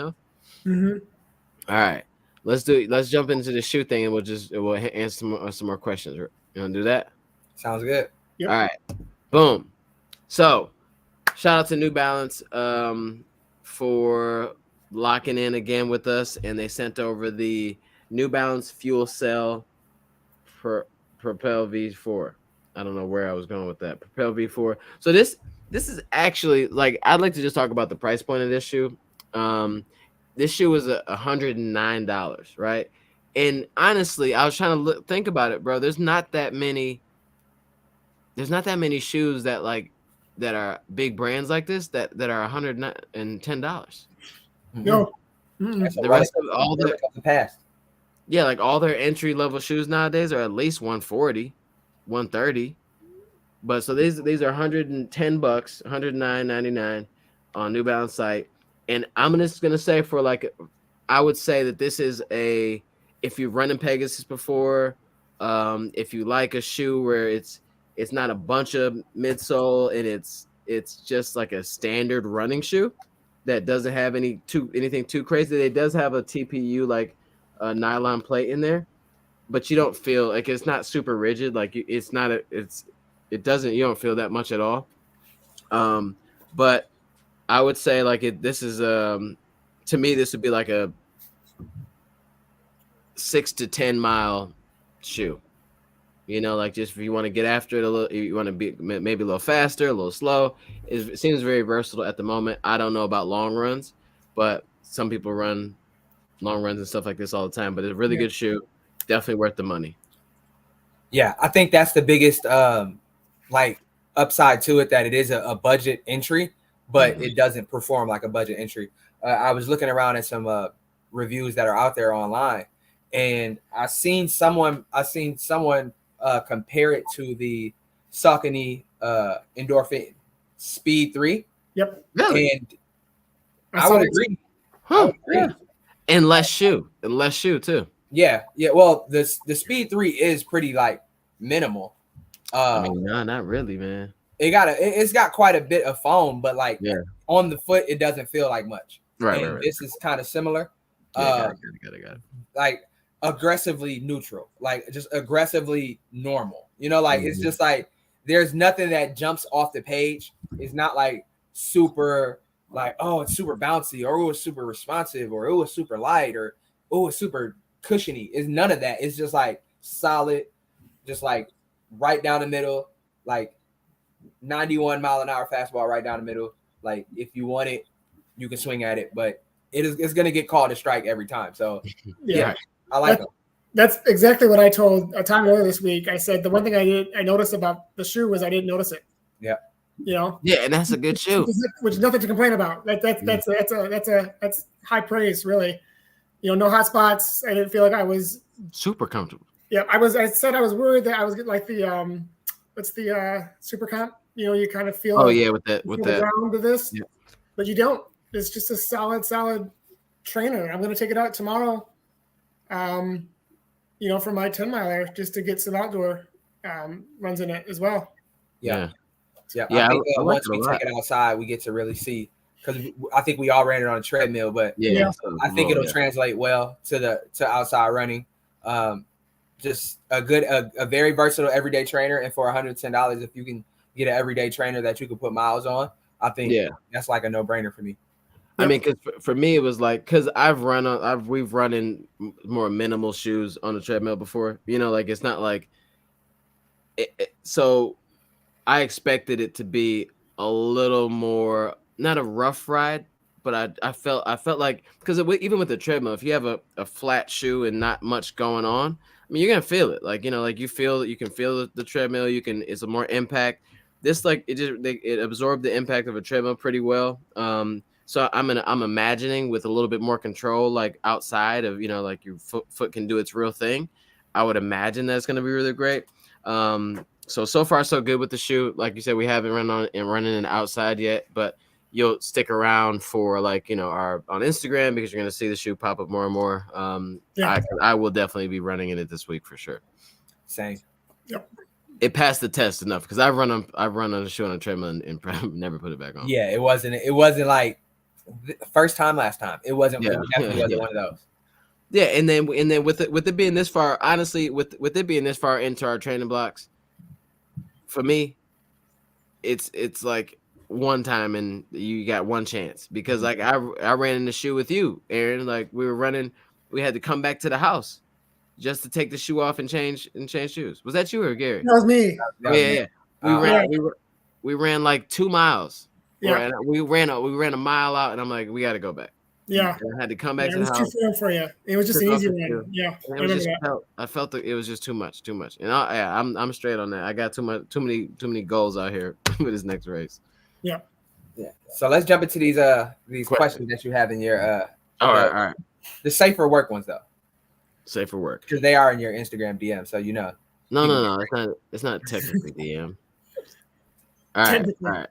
Mm-hmm. All right, let's jump into the shoe thing, and we'll answer some more questions. You want to do that? Sounds good. Yep. All right, boom. So shout out to New Balance for locking in again with us, and they sent over the New Balance Fuel Cell Propel V4. I don't know where I was going with that. Propel V4. So this is actually, like, I'd like to just talk about the price point of this shoe. This shoe was $109, right? And honestly, I was trying to think about it, bro. There's not that many shoes that are big brands like this that are $110. No. The rest of all the past. Yeah, like all their entry level shoes nowadays are at least 140, 130. But so these are $110, $109.99 on New Balance site. And I'm just gonna say I would say that this is if you've run in Pegasus before, if you like a shoe where it's not a bunch of midsole and it's just like a standard running shoe that doesn't have anything too crazy. It does have a TPU like a nylon plate in there, but you don't feel like it's not super rigid. Like you don't feel that much at all. But I would say this is to me this would be like a 6 to 10 mile shoe. Like just if you want to get after it a little, you want to be maybe a little faster, a little slow. It seems very versatile at the moment. I don't know about long runs, but some people run long runs and stuff like this all the time. But it's a really good shoe, definitely worth the money. Yeah, I think that's the biggest upside to it, that it is a budget entry, but it doesn't perform like a budget entry. I was looking around at some reviews that are out there online, and I seen someone compare it to the Saucony Endorphin Speed 3. Yep. Really? And I would agree. Huh. Yeah. And less shoe too. Yeah. Well, the Speed 3 is pretty minimal. No, not really, man. It's got quite a bit of foam, but on the foot it doesn't feel like much. Right. This is kind of similar. Got it. Like aggressively neutral, like just aggressively normal. It's just there's nothing that jumps off the page. It's not super it's super bouncy, or it was super responsive, or it was super light, or it's super cushiony. It's none of that. It's just like solid, just like right down the middle, like 91 mile an hour fastball right down the middle. Like if you want it, you can swing at it, but it's going to get called a strike every time. So yeah, I like them. That's exactly what I told Tom earlier this week. I said the one thing I noticed about the shoe was I didn't notice it. Yeah. You know. Yeah, and that's a good shoe. Which is nothing to complain about. That's high praise, really. You know, no hot spots. I didn't feel like I was super comfortable. Yeah, I said I was worried that I was getting like the what's the super comp? You know, you kind of feel. Oh yeah, with that ground of this, yeah. But you don't. It's just a solid trainer. I'm going to take it out tomorrow. You know, for my 10 miler, just to get some outdoor runs in it as well. Yeah. I think once we take it outside, we get to really see, because I think we all ran it on a treadmill, but I think it'll translate well to outside running. Just a very versatile everyday trainer, and for $110, if you can get an everyday trainer that you can put miles on, I think that's like a no-brainer for me. I mean, because for me, it was like, because we've run in more minimal shoes on the treadmill before, you know, like it's not like so I expected it to be a little more, not a rough ride, but I felt like, because even with the treadmill, if you have a flat shoe and not much going on, I mean, you're gonna feel it, like, you know, like you can feel the treadmill, it's a more impact. This, like, it absorbed the impact of a treadmill pretty well. So I'm imagining with a little bit more control, like outside of, you know, like your foot can do its real thing. I would imagine that's going to be really great. So far so good with the shoe. Like you said, we haven't running it outside yet, but you'll stick around for, like, you know, on Instagram, because you're going to see the shoe pop up more and more. I will definitely be running in it this week for sure. Same. Yep. It passed the test enough, because I've run on a shoe on a treadmill and never put it back on. Yeah, it wasn't like first time, last time. It wasn't. It definitely wasn't one of those. Yeah, and then with it being this far, honestly, with it being this far into our training blocks, for me, it's like one time and you got one chance, because like I ran in the shoe with you, Aaron. Like we were running, we had to come back to the house just to take the shoe off and change shoes. Was that you or Gary? That was me. Yeah. We ran like 2 miles. Yeah, we ran a mile out, and I'm like, we got to go back. Yeah, and I had to come back to the house. It was too far for you. It was just an easy run. Yeah, I felt it was just too much. And I'm straight on that. I got too many goals out here with this next race. Yeah. So let's jump into these questions that you have in your all right. The safer work ones, though. Safer work, because they are in your Instagram DM, so you know. No. It's not technically DM. All right.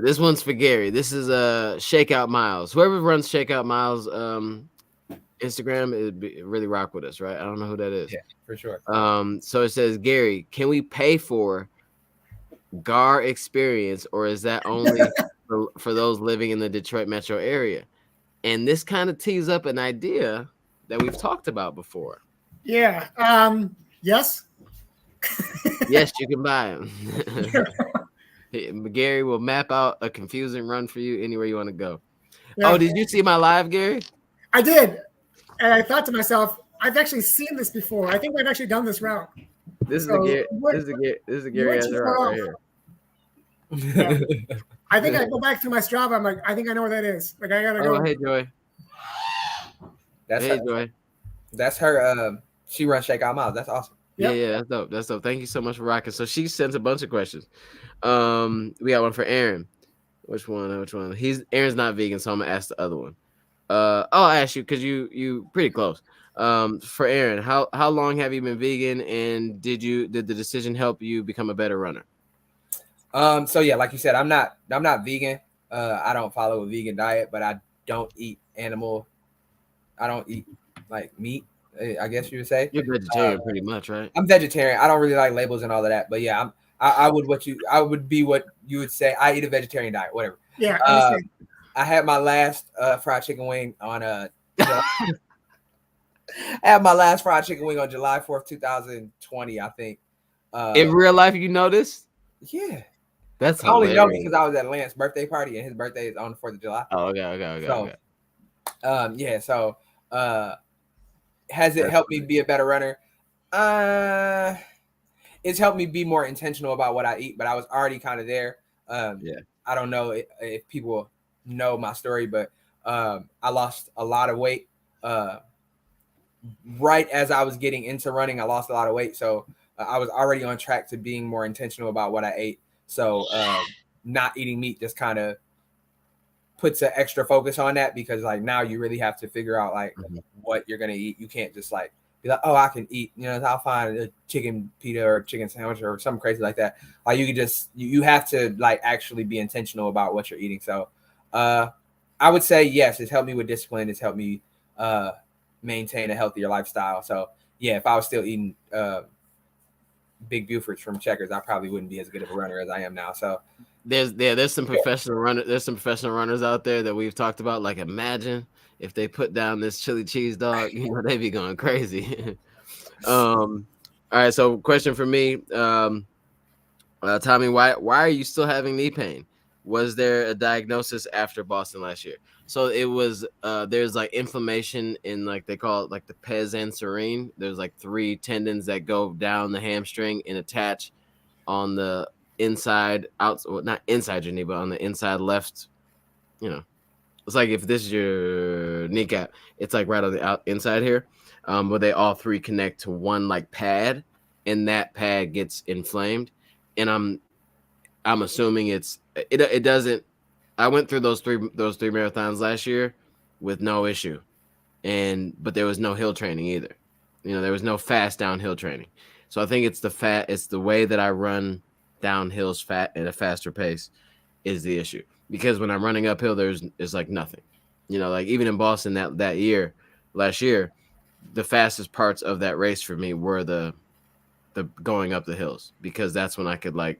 This one's for Gary. This is Shakeout Miles. Whoever runs Shakeout Miles Instagram, it'd really rock with us, right? I don't know who that is. Yeah, for sure. So it says, Gary, can we pay for GAR experience, or is that only for those living in the Detroit metro area? And this kind of tees up an idea that we've talked about before. Yeah. Yes. Yes, you can buy them. Gary will map out a confusing run for you anywhere you want to go. Yeah. Oh, did you see my live, Gary? I did. And I thought to myself, I've actually seen this before. I think I've actually done this route. This is the Gary route right here. Yeah. I think I go back through my Strava. I'm like, I think I know where that is. Like, I gotta go. Oh, hey, Joy. Joy. That's her. She runs Shakeout Miles. That's awesome. Yep. Yeah, that's dope. Thank you so much for rocking. So she sends a bunch of questions. We got one for Aaron. Which one? Aaron's not vegan, so I'm gonna ask the other one. I'll ask you because you pretty close. For Aaron, how long have you been vegan, and did the decision help you become a better runner? So yeah, like you said, I'm not vegan. I don't follow a vegan diet, but I don't eat animal. I don't eat like meat, I guess you would say. You're vegetarian pretty much, right? I'm vegetarian. I don't really like labels and all of that, but yeah, I would be what you would say. I eat a vegetarian diet, whatever. Yeah. I had my last fried chicken wing on I had my last fried chicken wing on July 4th, 2020, I think. In real life, you know this? Yeah. That's I only know because I was at Lance's birthday party, and his birthday is on the 4th of July. Oh, okay. Yeah, so Has it helped me be a better runner? It's helped me be more intentional about what I eat, but I was already kind of there. Yeah. I don't know if people know my story, but I lost a lot of weight right as I was getting into running. I lost a lot of weight, so I was already on track to being more intentional about what I ate. So not eating meat just kind of puts an extra focus on that, because like now you really have to figure out like what you're gonna eat. You can't just like be like, oh, I can eat, I'll find a chicken pita or chicken sandwich or something crazy like that. Like you can just you have to like actually be intentional about what you're eating. So I would say yes, it's helped me with discipline. It's helped me maintain a healthier lifestyle. So yeah, if I was still eating Big Bufords from Checkers, I probably wouldn't be as good of a runner as I am now. So there's some professional runners out there that we've talked about. Like, imagine if they put down this chili cheese dog, they'd be going crazy. All right, so question for me, Tommy, why are you still having knee pain? Was there a diagnosis after Boston last year? So it was there's like inflammation in, like, they call it like the pes anserine. There's like 3 tendons that go down the hamstring and attach on the inside, not inside your knee, but on the inside left. It's like if this is your kneecap, it's like right on the inside here, where they all 3 connect to one like pad, and that pad gets inflamed. And I'm assuming it doesn't. I went through those three marathons last year with no issue, but there was no hill training either. There was no fast downhill training. So I think it's the way that I run downhills at a faster pace is the issue. Because when I'm running uphill, it's like nothing. Like even in Boston last year, the fastest parts of that race for me were the going up the hills, because that's when I could like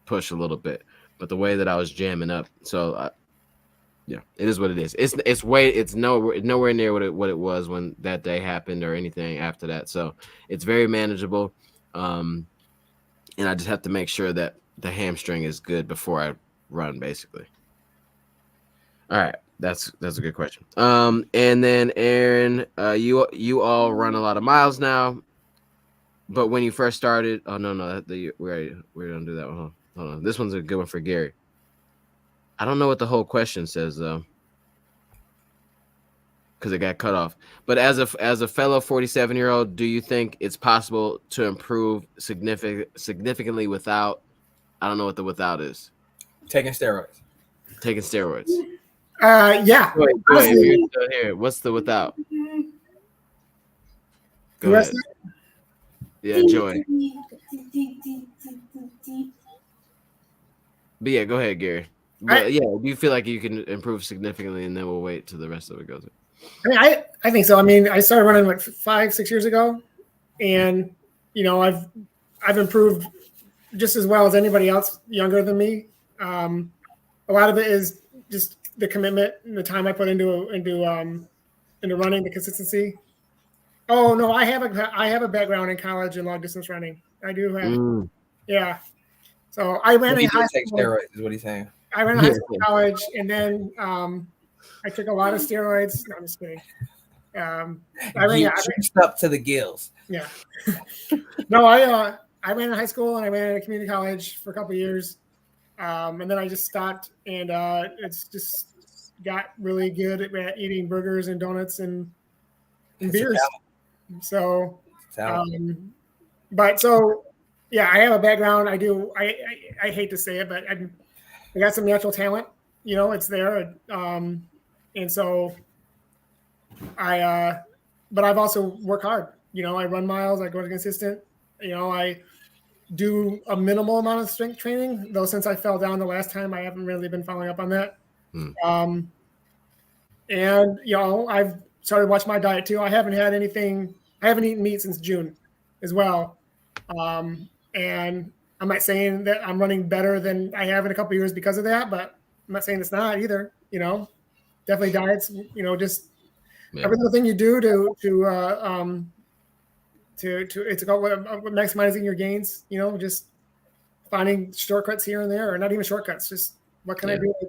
push a little bit. But the way that I was jamming up, so yeah, it is what it is. It's nowhere near what it was when that day happened or anything after that. So it's very manageable, and I just have to make sure that the hamstring is good before I run, basically. All right, that's a good question. And then Aaron, you all run a lot of miles now, but when you first started, oh no, we're gonna do that one. Hold on, this one's a good one for Gary. I don't know what the whole question says though, because it got cut off. But as a fellow 47-year-old, do you think it's possible to improve significantly without? I don't know what the without is. Taking steroids. Yeah. Wait, if you're still here, what's the without? Go ahead. Yeah, Joy. But yeah, go ahead, Gary. But yeah, do you feel like you can improve significantly, and then we'll wait till the rest of it goes in? I think so. I mean, I started running like 5-6 years ago, and I've improved just as well as anybody else younger than me. A lot of it is just the commitment and the time I put into running, the consistency. Oh no, I have a background in college in long distance running. I do have, yeah. So I ran in high school. Take steroids is what he's saying. I ran in high school, college, and then I took a lot of steroids. No, I'm just kidding. I ran up to the gills. Yeah. No, I ran in high school and I ran in a community college for a couple of years, and then I just stopped, and it's just got really good at eating burgers and donuts and beers. So, yeah, I have a background. I do. I hate to say it, but I got some natural talent. It's there, and so but I've also worked hard. I run miles. I go to consistent. I do a minimal amount of strength training, though. Since I fell down the last time, I haven't really been following up on that. And I've started watching my diet too. I haven't eaten meat since June as well. And I'm not saying that I'm running better than I have in a couple of years because of that, but I'm not saying it's not either. Definitely diets. Just every little thing you do to it's about maximizing your gains. Just finding shortcuts here and there, or not even shortcuts. Just what can I do to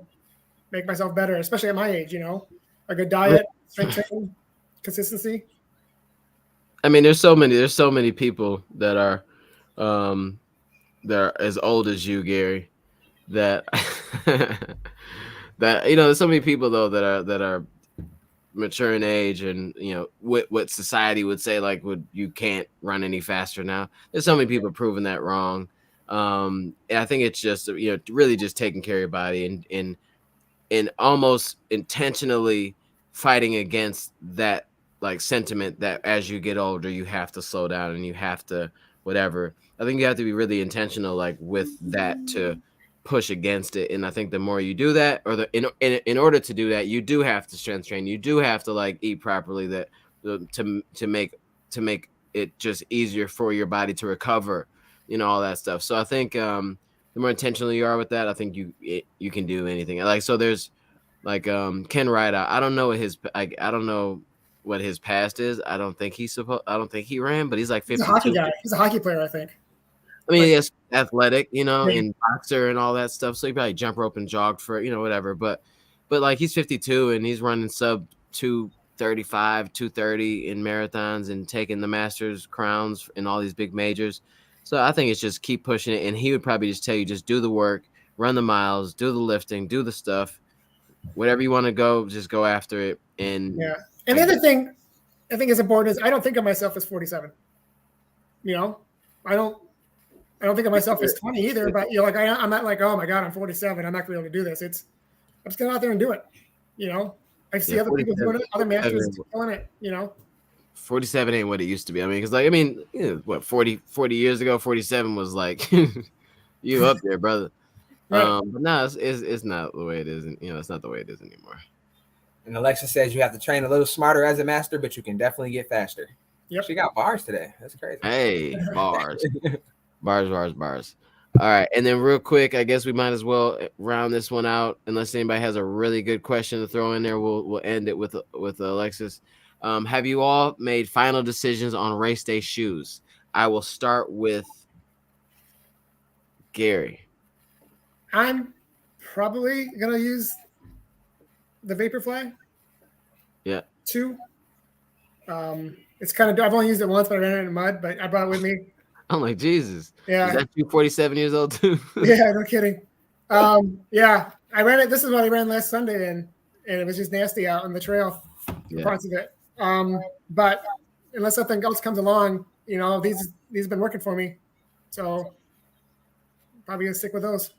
make myself better, especially at my age. A good diet, strength training, consistency. I mean, there's so many people um, that are as old as you, Gary. That that there's so many people though that are mature in age, and what society would say, like, would you can't run any faster now. There's so many people proving that wrong. And I think it's just really just taking care of your body, and almost intentionally fighting against that, like, sentiment that as you get older you have to slow down and you have to whatever. I think you have to be really intentional, like, with that, to push against it. And I think the more you do that, or in order to do that, you do have to strength train. You do have to, like, eat properly, that to make it just easier for your body to recover, all that stuff. So I think the more intentional you are with that, I think you can do anything. Like, so there's like Ken Rideout. I don't know I don't know what his past is. I don't think he ran, but he's like 52. He's a hockey guy. He's a hockey player, I think. I mean, he's athletic, Yeah. and boxer and all that stuff. So he probably jump rope and jog for whatever. But like, he's 52 and he's running sub 235, 230 in marathons and taking the Masters crowns in all these big majors. So I think it's just keep pushing it. And he would probably just tell you, just do the work, run the miles, do the lifting, do the stuff, whatever you want to go, just go after it. And yeah. And the other thing I think is important is I don't think of myself as 47. I don't think of myself as 20 either, but I'm not like, oh my God, I'm 47. I'm not gonna be able to do this. I'm just going out there and do it. I see other people doing it, other masters doing it, 47 ain't what it used to be. I mean, because what, 40 years ago, 47 was like you up there, brother. Right. But no, it's not the way it is, and it's not the way it is anymore. And Alexa says you have to train a little smarter as a master, but you can definitely get faster. Yep. She got bars today. That's crazy. Hey, bars. Bars. All right, and then real quick, I guess we might as well round this one out. Unless anybody has a really good question to throw in there, we'll end it with Alexis. Have you all made final decisions on race day shoes? I will start with Gary. I'm probably gonna use the Vaporfly. Yeah. 2. It's kind of, I've only used it once, but I ran it in mud. But I brought it with me. I'm like, Jesus. Yeah. Is that you 47 years old too? Yeah, no kidding. Yeah, I ran it. This is what I ran last Sunday, and it was just nasty out on the trail. Yeah. Parts of it. But unless something else comes along, these have been working for me, so probably gonna stick with those.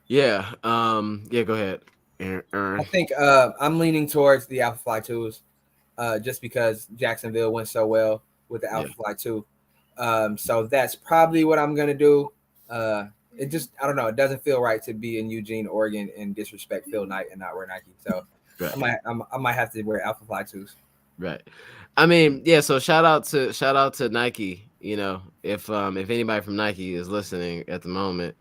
Yeah. Yeah. Go ahead. I think I'm leaning towards the Alpha Fly 2s, just because Jacksonville went so well with the Alpha Fly 2. So that's probably what I'm gonna do. It just, I don't know, it doesn't feel right to be in Eugene, Oregon, and disrespect Phil Knight and not wear Nike. So right. I might have to wear Alpha Fly 2s. Right. I mean, yeah. So shout out to Nike. If anybody from Nike is listening at the moment,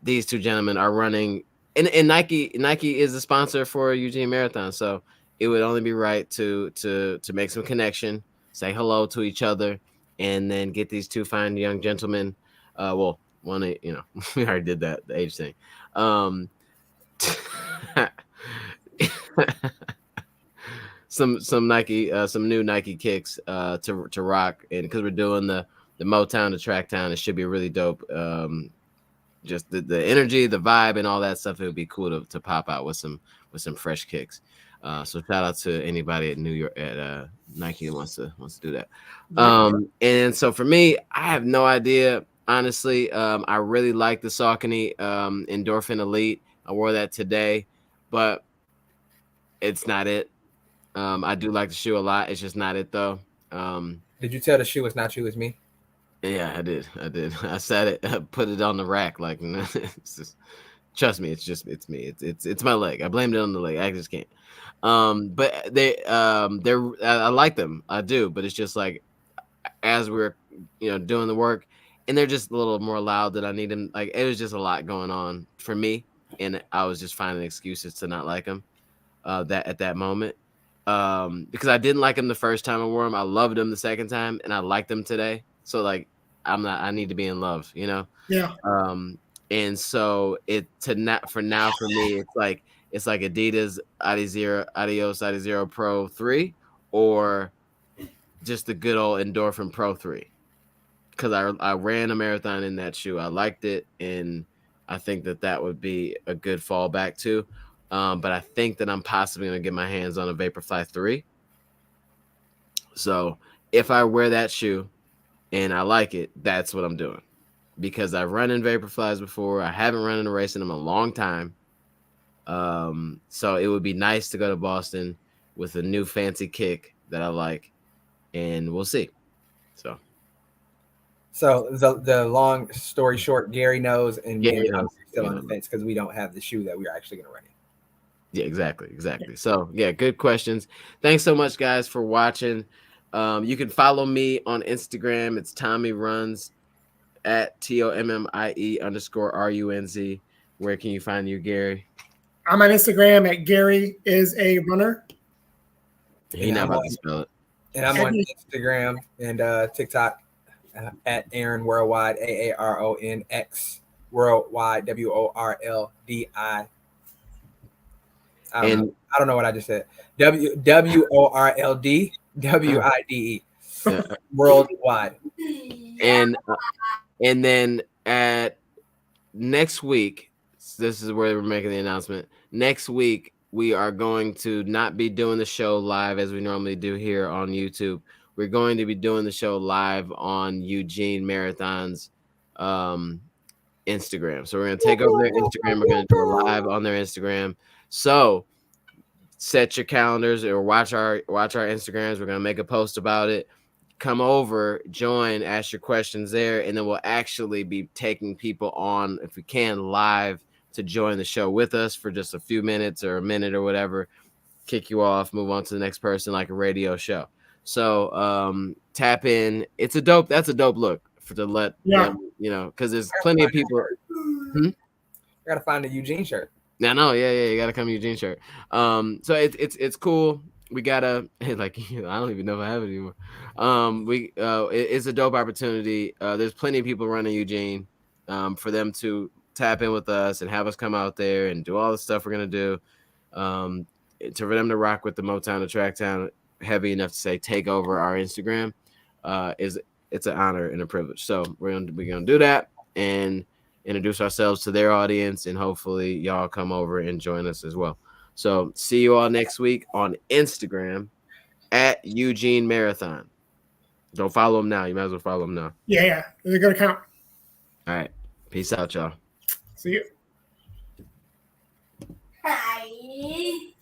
these two gentlemen are running, and Nike is a sponsor for Eugene Marathon. So it would only be right to make some connection, say hello to each other, and then get these two fine young gentlemen. Well, one, we already did that, the age thing. Some Nike, some new Nike kicks to rock, and because we're doing the Motown to Tracktown, it should be really dope. Just the energy, the vibe, and all that stuff. It would be cool to pop out with some fresh kicks. So shout out to anybody at New York at Nike who wants to do that. And so for me, I have no idea, honestly. I really like the Saucony Endorphin Elite. I wore that today, but it's not it. I do like the shoe a lot. It's just not it though. Did you tell the shoe it's not you, it's me? Yeah, I did. I said it. I put it on the rack. Like, trust me, it's me. It's my leg. I blamed it on the leg. I just can't. But I like them. I do. But it's just like, as we're doing the work, and they're just a little more loud than I need them. Like, it was just a lot going on for me, and I was just finding excuses to not like them. That at that moment. Because I didn't like them the first time I wore them. I loved them the second time, and I liked them today. So like, I need to be in love, Yeah. And so for me, it's like Adidas Adios Adizero Pro 3 or just the good old Endorphin Pro 3 because I ran a marathon in that shoe. I liked it, and I think that would be a good fallback too. But I think that I'm possibly going to get my hands on a Vaporfly 3. So if I wear that shoe and I like it, that's what I'm doing. Because I've run in Vaporflies before. I haven't run in a race in them a long time. So it would be nice to go to Boston with a new fancy kick that I like, and we'll see. So the long story short, Gary knows, and Gary me and knows. I'm still on the fence because we don't have the shoe that we're actually going to run in. Yeah, exactly. So yeah, good questions. Thanks so much, guys, for watching. You can follow me on Instagram. It's Tommy Runs at TOMMIE_RUNZ. Where can you find you, Gary? I'm on Instagram at Gary is a runner. He not about to spell it. And I'm on Instagram and TikTok at Aaron Worldwide, AARONX Worldwide, WORLDI. I don't know what I just said. WORLDWIDE. Worldwide. And then at next week, this is where we're making the announcement. Next week, we are going to not be doing the show live as we normally do here on YouTube. We're going to be doing the show live on EUGENE Marathon's Instagram. So we're going to take over their Instagram. We're going to do a live on their Instagram. So set your calendars or watch our Instagrams. We're going to make a post about it. Come over, join, ask your questions there, and then we'll actually be taking people on, if we can, live to join the show with us for just a few minutes or a minute or whatever, kick you off, move on to the next person like a radio show. So tap in. That's a dope look to let them, because there's plenty of people. I gotta find a EUGENE shirt. I know, yeah, you gotta come EUGENE shirt. So it's cool. We gotta I don't even know if I have it anymore. It's a dope opportunity. There's plenty of people running EUGENE, for them to tap in with us and have us come out there and do all the stuff we're gonna do. For them to rock with the Motown to Tracktown heavy enough to say take over our Instagram, it's an honor and a privilege. So we're gonna do that and introduce ourselves to their audience, and hopefully y'all come over and join us as well. So see you all next week on Instagram at EUGENE Marathon. Don't follow them now. You might as well follow them now. Yeah. They're going to count. All right. Peace out, y'all. See you. Hi.